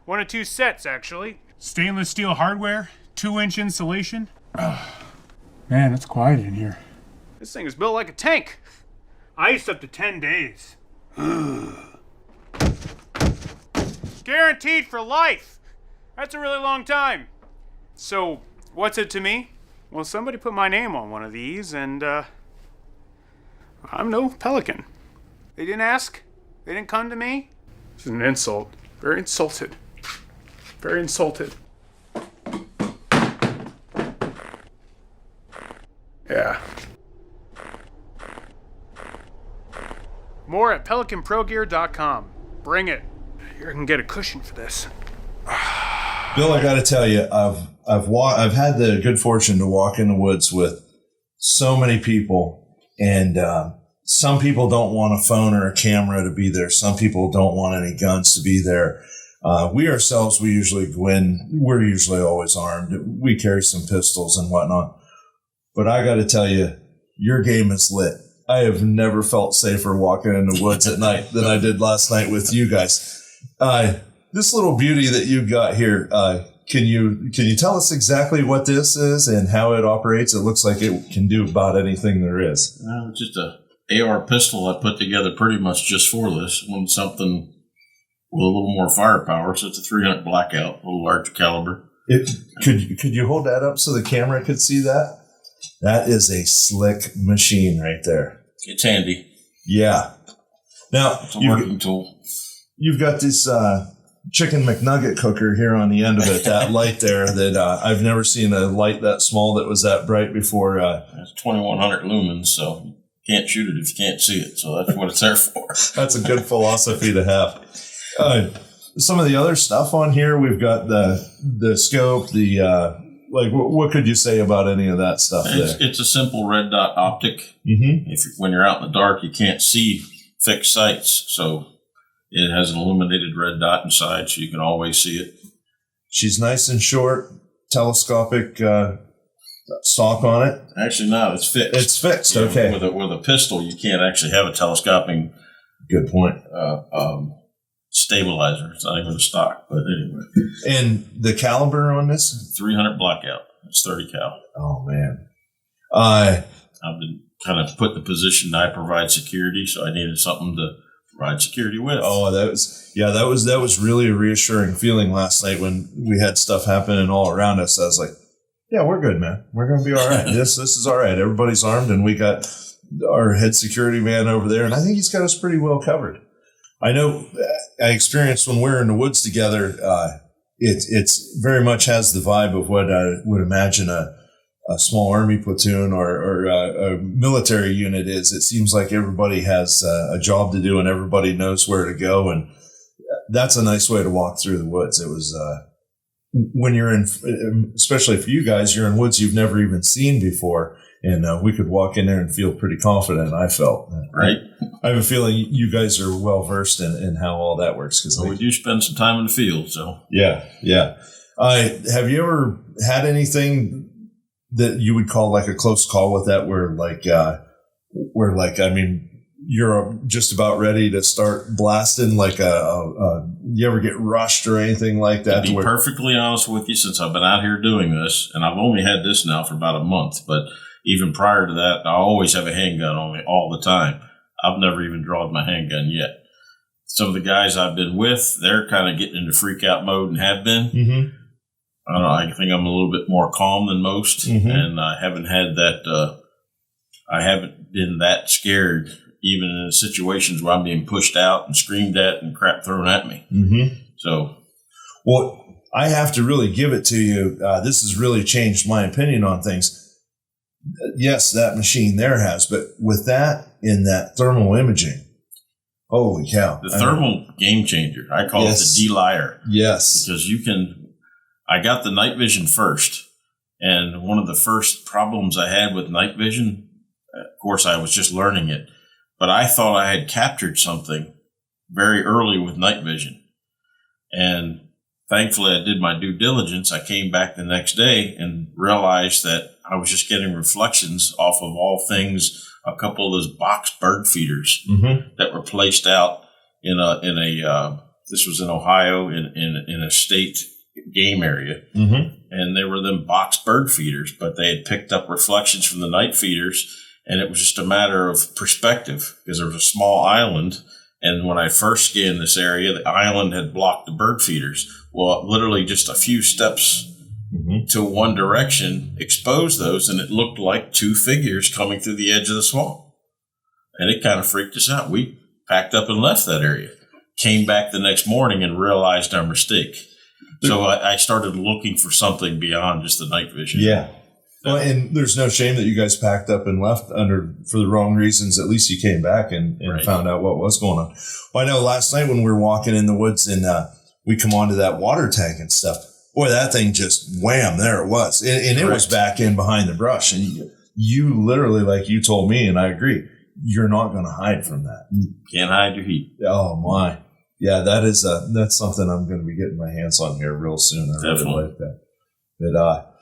1 of 2 sets, actually. Stainless steel hardware, 2-inch insulation. Man, it's quiet in here. This thing is built like a tank. Ice up to 10 days. Guaranteed for life. That's a really long time. So, what's it to me? Well, somebody put my name on one of these, and, I'm no pelican. They didn't ask. They didn't come to me. This is an insult. Very insulted. Very insulted. Yeah. More at pelicanprogear.com. Bring it. You can get a cushion for this.
Bill, I got to tell you, I've had the good fortune to walk in the woods with so many people, and some people don't want a phone or a camera to be there. Some people don't want any guns to be there. We ourselves, we usually go in. We're usually always armed. We carry some pistols and whatnot. But I got to tell you, your game is lit. I have never felt safer walking in the woods at night than I did last night with you guys. This little beauty that you got here, can you tell us exactly what this is and how it operates? It looks like it can do about anything there is.
It's just a AR pistol I put together pretty much just for this. Wanted something with a little more firepower, so it's a 300 blackout, a little larger caliber.
Could you hold that up so the camera could see that? That is a slick machine right there.
It's handy.
Yeah. Now,
it's a working tool.
You've got this chicken McNugget cooker here on the end of it, that light there that I've never seen a light that small that was that bright before.
It's 2100 lumens, so you can't shoot it if you can't see it. So that's what it's there for.
That's a good philosophy to have. Some of the other stuff on here, we've got the scope, what could you say about any of that stuff there?
It's a simple red dot optic.
Mm-hmm.
When you're out in the dark, you can't see fixed sights, so it has an illuminated red dot inside, so you can always see it.
She's nice and short, telescopic stock on it.
Actually, no, it's fixed.
It's fixed, okay.
With a pistol, you can't actually have a telescoping.
Good point.
Stabilizer. It's not even a stock, but anyway.
And the caliber on this?
300 blackout. It's 30 cal.
Oh, man.
I've been kind of put in the position I provide security, so I needed something to provide security with.
Oh, that was really a reassuring feeling last night when we had stuff happening all around us. I was like, yeah, we're good, man. We're going to be all right. This is all right. Everybody's armed, and we got our head security man over there, and I think he's got us pretty well covered. I know I experienced when we're in the woods together, it's very much has the vibe of what I would imagine a small army platoon or a military unit is. It seems like everybody has a job to do and everybody knows where to go. And that's a nice way to walk through the woods. It was when you're in, especially for you guys, you're in woods you've never even seen before. And we could walk in there and feel pretty confident, I felt.
Right.
I have a feeling you guys are well versed in how all that works.
We do spend some time in the field, so.
Yeah. Have you ever had anything that you would call like a close call with that where you're just about ready to start blasting you ever get rushed or anything like that?
To be perfectly honest with you, since I've been out here doing this, and I've only had this now for about a month, but even prior to that, I always have a handgun on me all the time. I've never even drawn my handgun yet. Some of the guys I've been with, they're kind of getting into freak out mode and have been.
Mm-hmm.
I don't know. I think I'm a little bit more calm than most, and I haven't had that. I haven't been that scared, even in situations where I'm being pushed out and screamed at and crap thrown at me.
Mm-hmm.
So,
well, I have to really give it to you. This has really changed my opinion on things. Yes, that machine there has, but with that in that thermal imaging, holy cow!
The thermal game changer. I call it the D-liar.
Yes,
because you can. I got the night vision first, and one of the first problems I had with night vision, of course, I was just learning it, but I thought I had captured something very early with night vision, and thankfully I did my due diligence. I came back the next day and realized that I was just getting reflections off of all things. A couple of those box bird feeders that were placed out in a this was in Ohio in a state game area, and they were them box bird feeders, but they had picked up reflections from the night feeders, and it was just a matter of perspective because there was a small island, and when I first scanned this area, the island had blocked the bird feeders. Well, literally just a few steps to one direction exposed those, and it looked like two figures coming through the edge of the swamp. And it kind of freaked us out. We packed up and left that area. Came back the next morning and realized our mistake. So I started looking for something beyond just the night vision.
Yeah. Well, and there's no shame that you guys packed up and left for the wrong reasons. At least you came back and found out what was going on. Well, I know last night when we were walking in the woods and we come onto that water tank and stuff, boy, that thing just wham, there it was. And it was back in behind the brush. And you literally, like you told me, and I agree, you're not going to hide from that.
Can't hide your heat.
Oh, my. Yeah, that's something I'm going to be getting my hands on here real soon. I really like that. But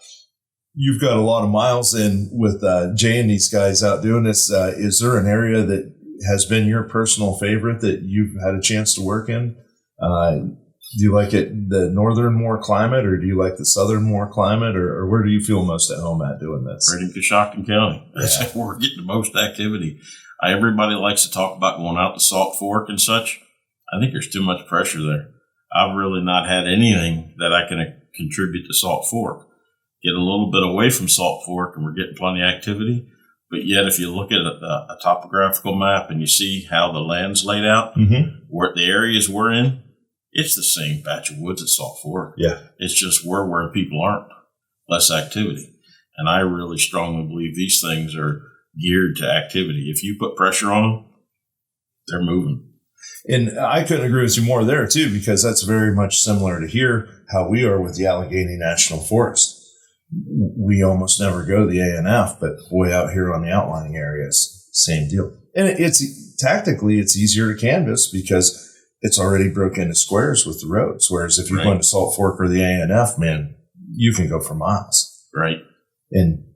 you've got a lot of miles in with Jay and these guys out doing this. Is there an area that has been your personal favorite that you've had a chance to work in? Do you like the northern more climate, or do you like the southern more climate, or where do you feel most at home at doing this?
Right in Coshocton County. That's where we're getting the most activity. Everybody likes to talk about going out to Salt Fork and such. I think there's too much pressure there. I've really not had anything that I can contribute to Salt Fork. Get a little bit away from Salt Fork and we're getting plenty of activity. But yet, if you look at a topographical map and you see how the land's laid out, where the areas we're in, it's the same patch of woods at Salt Fork.
Yeah.
It's just we're where people aren't. Less activity. And I really strongly believe these things are geared to activity. If you put pressure on them, they're moving.
And I couldn't agree with you more there, too, because that's very much similar to here, how we are with the Allegheny National Forest. We almost never go to the A&F, but boy, out here on the outlying areas, same deal. And it's tactically, it's easier to canvas because it's already broken into squares with the roads. Whereas if you're going to Salt Fork or the A&F, man, you can go for miles.
Right.
And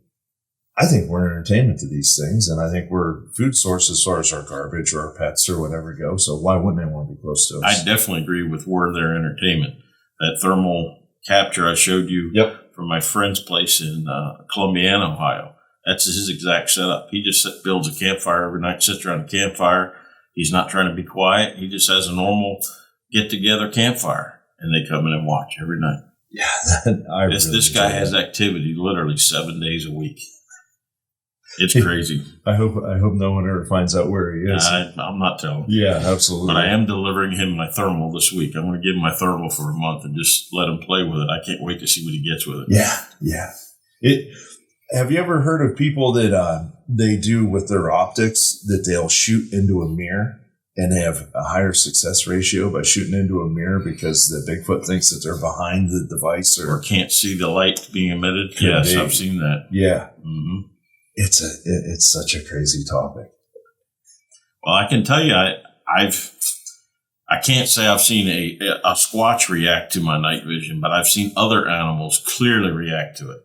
I think we're entertainment to these things, and I think we're food source as far as our garbage or our pets or whatever go. So why wouldn't they want to be close to us?
I definitely agree with where they're entertainment. That thermal capture I showed you from my friend's place in Columbiana, Ohio. That's his exact setup. He just builds a campfire every night, sits around a campfire. He's not trying to be quiet. He just has a normal get-together campfire, and they come in and watch every night.
Yeah,
this guy has activity literally 7 days a week. It's crazy.
I hope no one ever finds out where he is.
I'm not telling.
Yeah, absolutely.
But I am delivering him my thermal this week. I'm going to give him my thermal for a month and just let him play with it. I can't wait to see what he gets with it.
Yeah. Have you ever heard of people that they do with their optics that they'll shoot into a mirror and they have a higher success ratio by shooting into a mirror because the Bigfoot thinks that they're behind the device or
can't see the light being emitted? Yes, I've seen that.
Yeah.
Mm-hmm.
It's such a crazy topic.
Well, I can tell you, I can't say I've seen a squatch react to my night vision, but I've seen other animals clearly react to it,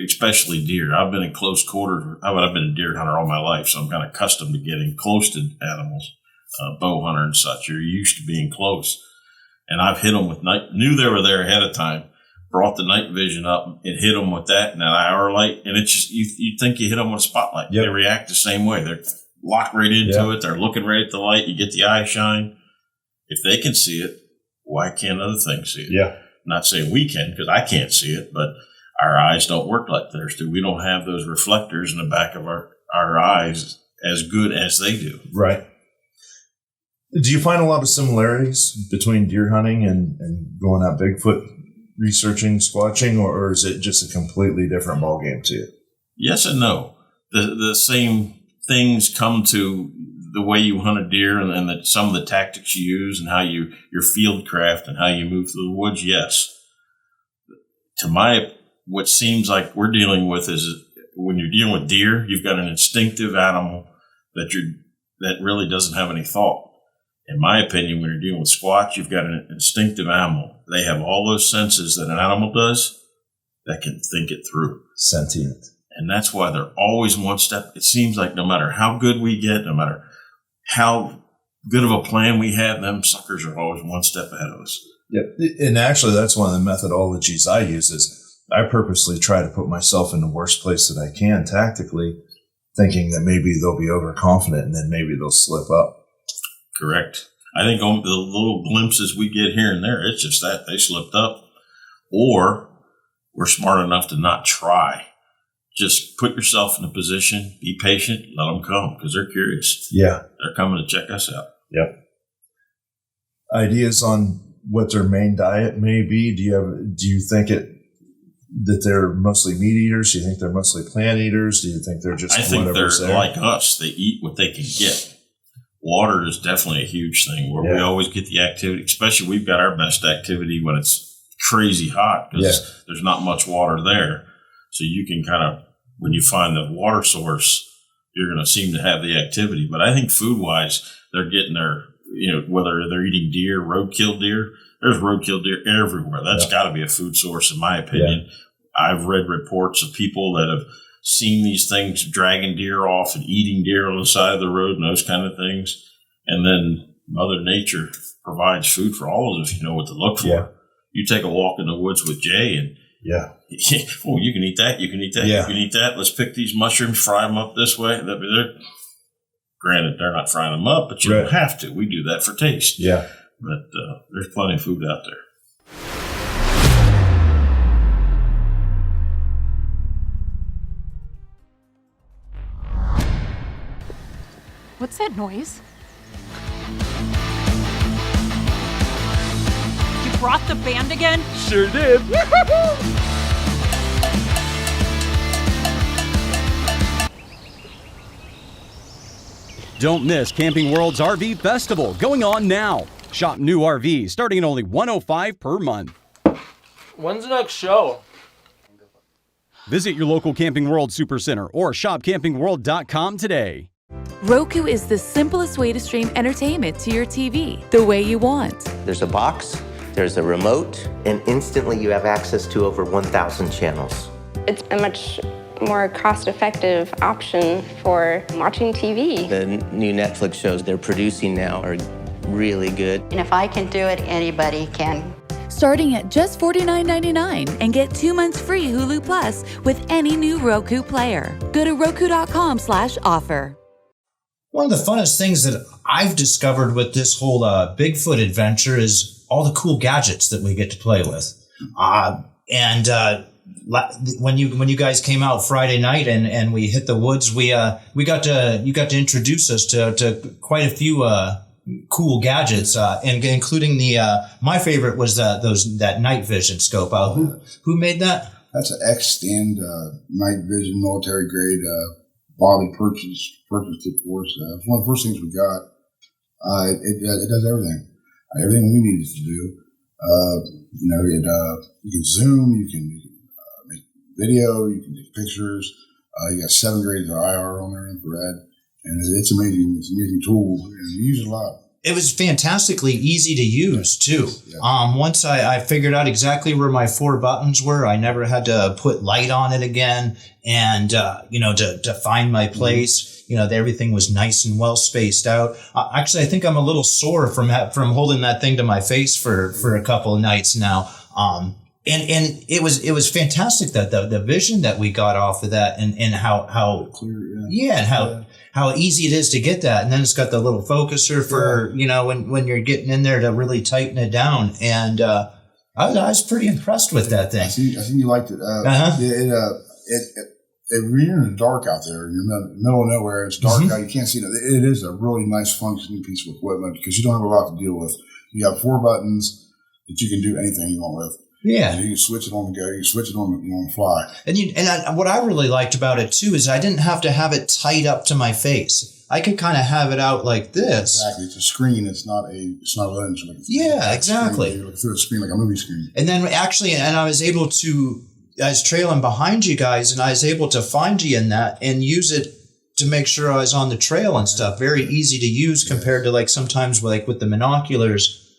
especially deer. I've been in close quarters. I've been a deer hunter all my life, so I'm kind of accustomed to getting close to animals, bow hunter and such. You're used to being close. And I've hit them with knew they were there ahead of time. Brought the night vision up and hit them with that and that IR light, and it's just you think you hit them with a spotlight. They react the same way. lock right into it. They're looking right at the light. You get the eye shine. If they can see it, why can't other things see it?
Yeah.
I'm not saying we can, because I can't see it, but our eyes don't work like theirs do. We don't have those reflectors in the back of our eyes as good as they do.
Right. Do you find a lot of similarities between deer hunting and going out Bigfoot researching, squatching, or is it just a completely different ballgame to you?
Yes and no. The same things come to the way you hunt a deer and some of the tactics you use and how your field craft and how you move through the woods. Yes. What seems like we're dealing with is when you're dealing with deer, you've got an instinctive animal that really doesn't have any thought. In my opinion, when you're dealing with squatch, you've got an instinctive animal. They have all those senses that an animal does that can think it through.
Sentient.
And that's why they're always one step. It seems like no matter how good we get, no matter how good of a plan we have, them suckers are always one step ahead of us.
Yeah. And actually, that's one of the methodologies I use is I purposely try to put myself in the worst place that I can tactically, thinking that maybe they'll be overconfident and then maybe they'll slip up.
Correct. I think on the little glimpses we get here and there, it's just that they slipped up, or we're smart enough to not try. Just put yourself in a position, be patient, let them come because they're curious.
Yeah.
They're coming to check us out.
Yep. Ideas on what their main diet may be? Do you think that they're mostly meat eaters? Do you think they're mostly plant eaters? Do you think they're just
I think they're
there?
like us. They eat what they can get. Water is definitely a huge thing where we always get the activity, especially we've got our best activity when it's crazy hot because there's not much water there. So you can kind of, when you find the water source, you're going to seem to have the activity. But I think food-wise, they're getting their, whether they're eating deer, roadkill deer, there's roadkill deer everywhere. That's got to be a food source, in my opinion. Yeah. I've read reports of people that have seen these things dragging deer off and eating deer on the side of the road and those kind of things. And then Mother Nature provides food for all of us if you know what to look for. Yeah. You take a walk in the woods with Jay and oh, you can eat that, you can eat that, you can eat that. Let's pick these mushrooms, fry them up this way. Granted, they're not frying them up, but you don't have to. We do that for taste. Yeah. But there's plenty of food out there.
What's that noise? You brought the band again?
Sure did.
Don't miss Camping World's RV Festival going on now. Shop new RVs starting at only $105 per month.
When's the next show?
Visit your local Camping World Supercenter or shopcampingworld.com today.
Roku is the simplest way to stream entertainment to your TV the way you want.
There's a box, there's a remote, and instantly you have access to over 1,000 channels.
It's a much more cost-effective option for watching TV.
The new Netflix shows they're producing now are really good.
And if I can do it, anybody can.
Starting at just $49.99 and get 2 months free Hulu Plus with any new Roku player. Go to roku.com/offer.
One of the funnest things that I've discovered with this whole Bigfoot adventure is all the cool gadgets that we get to play with. When you guys came out Friday night and we hit the woods, you got to introduce us to quite a few cool gadgets, and including my favorite was that night vision scope. Who made that?
That's an X-stand night vision military grade. Bobby purchased it for us. It's one of the first things we got. It does everything we needed to do. You can zoom, you can make video, you can take pictures. You got 7 grades of IR on there, infrared, and it's amazing. It's an amazing tool, and we use it a lot.
It was fantastically easy to use too. Yeah. Once I figured out exactly where my 4 buttons were, I never had to put light on it again. And, to find my place, everything was nice and well spaced out. Actually, I think I'm a little sore from holding that thing to my face for a couple of nights now. And it was fantastic that the vision that we got off of that and how clear, and how easy it is to get that. And then it's got the little focuser for, when you're getting in there to really tighten it down. And I was pretty impressed with that thing.
I think you liked it. When you're in the dark out there, you're in the middle of nowhere, it's dark out, you can't see it. It is a really nice functioning piece of equipment because you don't have a lot to deal with. You have 4 buttons that you can do anything you want with.
Yeah.
You can switch it on the go, you can switch it on the fly.
And what I really liked about it too is I didn't have to have it tight up to my face. I could kind of have it out like this.
Exactly. It's a screen. It's not a lens.
Exactly.
You look through a screen like a movie screen.
And then I was able to, I was trailing behind you guys and I was able to find you in that and use it to make sure I was on the trail and stuff. Very easy to use compared to like sometimes like with the binoculars,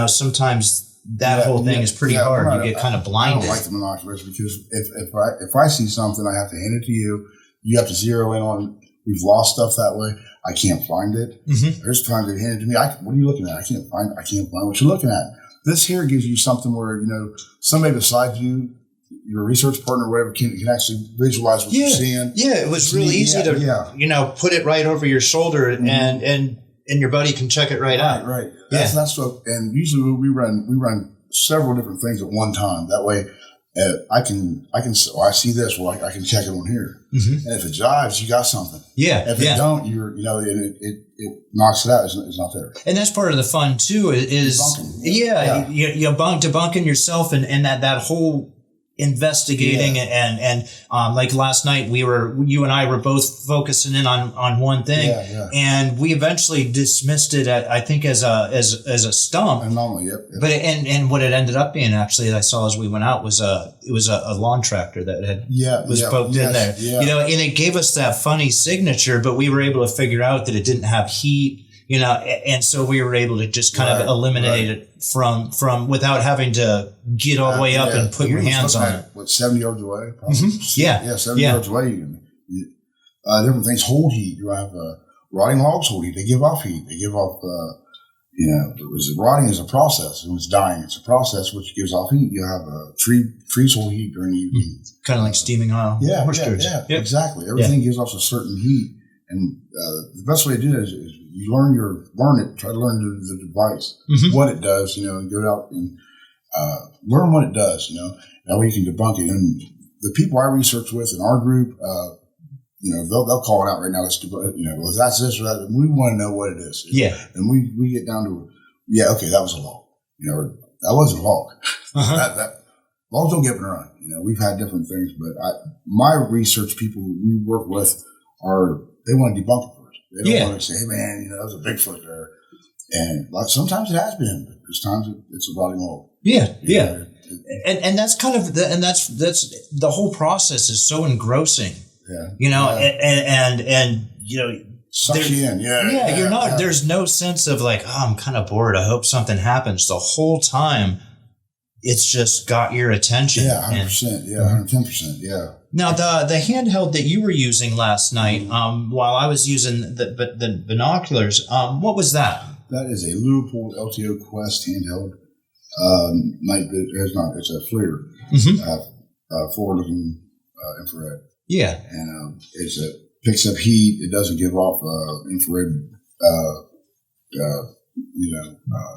sometimes that whole thing is pretty hard. You get kind of blinded.
I don't like the binoculars because if I see something, I have to hand it to you. You have to zero in on. We've lost stuff that way. I can't find it. Mm-hmm. There's times they hand it to me. What are you looking at? I can't find what you're looking at. This here gives you something where somebody beside you, your research partner, or whatever, can actually visualize what you're seeing. Yeah, it was really easy to put it right over your shoulder and your buddy can check it right out. Right. That's what. And usually we run several different things at one time. That way, I see this. Well, I can check it on here. Mm-hmm. And if it jives, you got something. Yeah. If it don't, it knocks it out. It's not there.
And that's part of the fun too. Is debunking. You're debunking yourself and that whole investigating and like last night you and I were both focusing in on one thing and we eventually dismissed it I think as a stump. But and what it ended up being actually I saw as we went out was it was a lawn tractor that was poked in there. And it gave us that funny signature, but we were able to figure out that it didn't have heat. And so we were able to just kind of eliminate it from without having to get all the way up and put your hands on it.
70 yards away? Mm-hmm. 70 yards away. Different things hold heat. You have rotting logs hold heat. They give off heat. They give off, rotting is a process. When it's dying, it's a process which gives off heat. You have trees hold heat during the evening.
Kind of like steaming oil.
Yeah, exactly. Everything gives off a certain heat. And the best way to do that is you try to learn the device, what it does, go out and learn what it does, that way you can debunk it. And the people I research with in our group, they'll call it out right now. Let's well, that's this or that. We want to know what it is. And we get down to, okay, that was a log. That wasn't a log. That logs don't get run. We've had different things, but my research people we work with they want to debunk it first. They don't want to say, hey man, that was a Bigfoot there. And sometimes it has been, but there's times it's a rotting log.
And that's kind of that's the whole process is so engrossing. And
sucks you in.
You're not. There's no sense of like, I'm kind of bored. I hope something happens. The whole time, it's just got your attention.
100%. 110%.
Now the handheld that you were using last night, while I was using the binoculars, what was that?
That is a Leupold LTO Quest handheld night vision. It's a FLIR, forward-looking infrared. And it picks up heat. It doesn't give off infrared,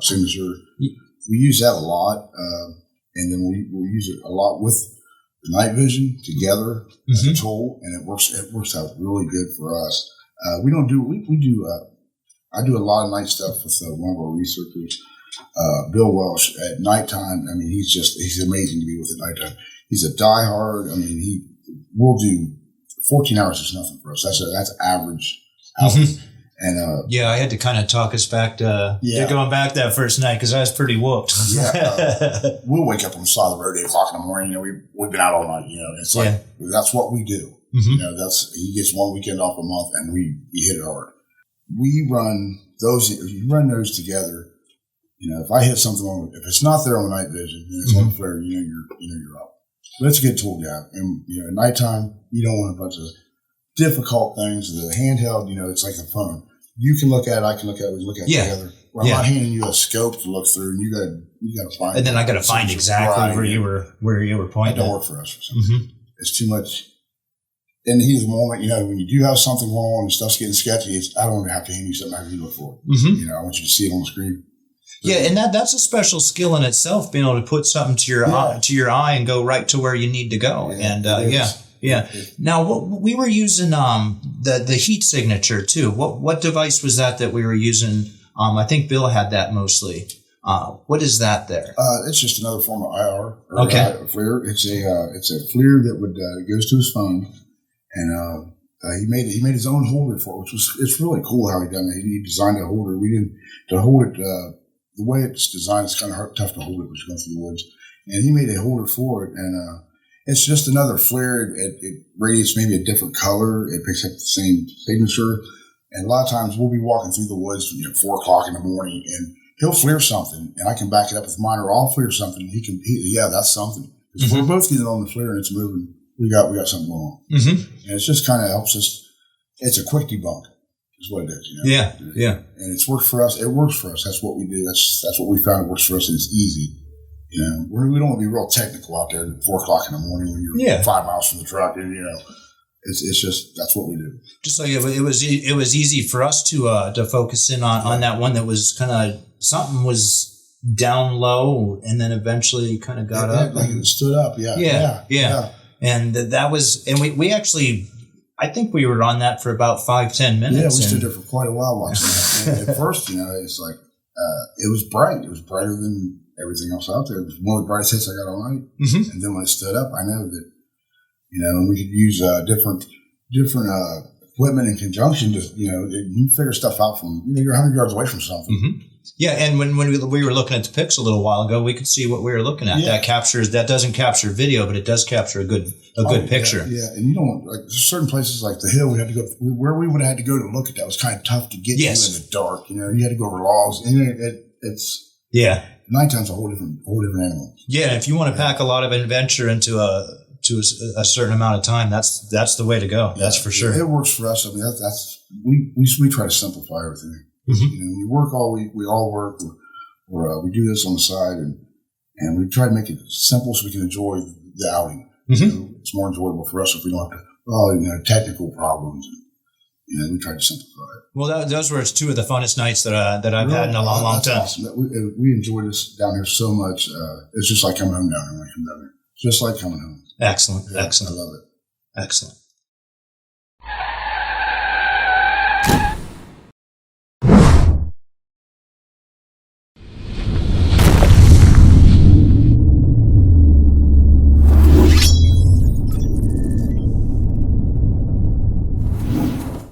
signature. We use that a lot, and then we use it a lot with the night vision together as a tool, and it works out really good for us. We do. I do a lot of night stuff with one of our researchers, Bill Welsh. At nighttime, he's amazing to be with at nighttime. He's a diehard. We'll do 14 hours is nothing for us. That's average. And
I had to kind of talk us back to going back that first night because I was pretty whooped.
We'll wake up on the side of the road at 8 o'clock in the morning. We've been out all night. It's like that's what we do. He gets one weekend off a month, and we hit it hard. We run those. You run those together. If I hit something if it's not there on the night vision, and it's on the flare, you're up. But it's a good tool to have. And at nighttime, you don't want a bunch of difficult things. The handheld, it's like a phone. You can look at it, I can look at it, we look at it together. Well, I'm not handing you a scope to look through, and you got to find.
And then I got to find exactly where you were pointing.
That don't work for us. For some reason. It's too much. in the heat of the moment, when you do have something going on and stuff's getting sketchy, I don't want to have to hand you something. I have to look for it.
Mm-hmm.
I want you to see it on the screen.
Yeah, and that's a special skill in itself, being able to put something to your eye and go right to where you need to go. Yeah. Now, we were using the heat signature too. What device was that we were using? I think Bill had that mostly. What is that there?
It's just another form of IR or FLIR. It's a FLIR that goes to his phone, and he made his own holder for it, it's really cool how he done it. He designed a holder. We didn't to hold it. The way it's designed, it's kind of tough to hold it when you're going through the woods. And he made a holder for it, and it's just another FLIR. It radiates maybe a different color. It picks up the same signature. And a lot of times we'll be walking through the woods, 4 o'clock in the morning, and he'll FLIR something, and I can back it up with mine, or I'll FLIR something. And that's something. Because we're both getting on the FLIR and it's moving. We got something going on. Mm-hmm. And it just kind of helps us. It's a quick debunk. Is what it is,
Yeah.
And it's worked for us. It works for us. That's what we do. That's what we found. It works for us, and it's easy. We don't want to be real technical out there at 4 o'clock in the morning when you're 5 miles from the truck, and it's just that's what we do.
Just like it was easy for us to focus in on that one that was kind of something was down low, and then eventually kind of got up.
Like it stood up. Yeah.
And that was, and we actually. I think we were on that for about 5-10 minutes.
Yeah, we stood there for quite a while watching that. And at first, it's like, it was bright. It was brighter than everything else out there. It was one of the brightest hits I got all night. Mm-hmm. And then when it stood up, I know that, we could use different equipment in conjunction to, you figure stuff out from, you're 100 yards away from something.
Mm-hmm. Yeah, and when we were looking at the pics a little while ago, we could see what we were looking at. Yeah. That doesn't capture video, but it does capture a good picture.
Yeah, and there's certain places like the hill we had to go where we would have had to go to look at that was kind of tough to get to in the dark. You had to go over logs, and it's nighttime's a whole different animal.
Yeah, and if you want to pack a lot of adventure into a certain amount of time, that's the way to go. That's for sure.
It works for us. I mean, we try to simplify everything. Mm-hmm. We work all week. We all work. We do this on the side, and we try to make it simple so we can enjoy the outing. Mm-hmm. It's more enjoyable for us if we don't have technical problems. We try to simplify it.
Well, those were 2 of the funnest nights that I've had in a long time.
Awesome. We enjoy this down here so much. It's just like coming home down here when I come down here. Just like coming home.
Excellent.
Yeah, I love it.
Excellent.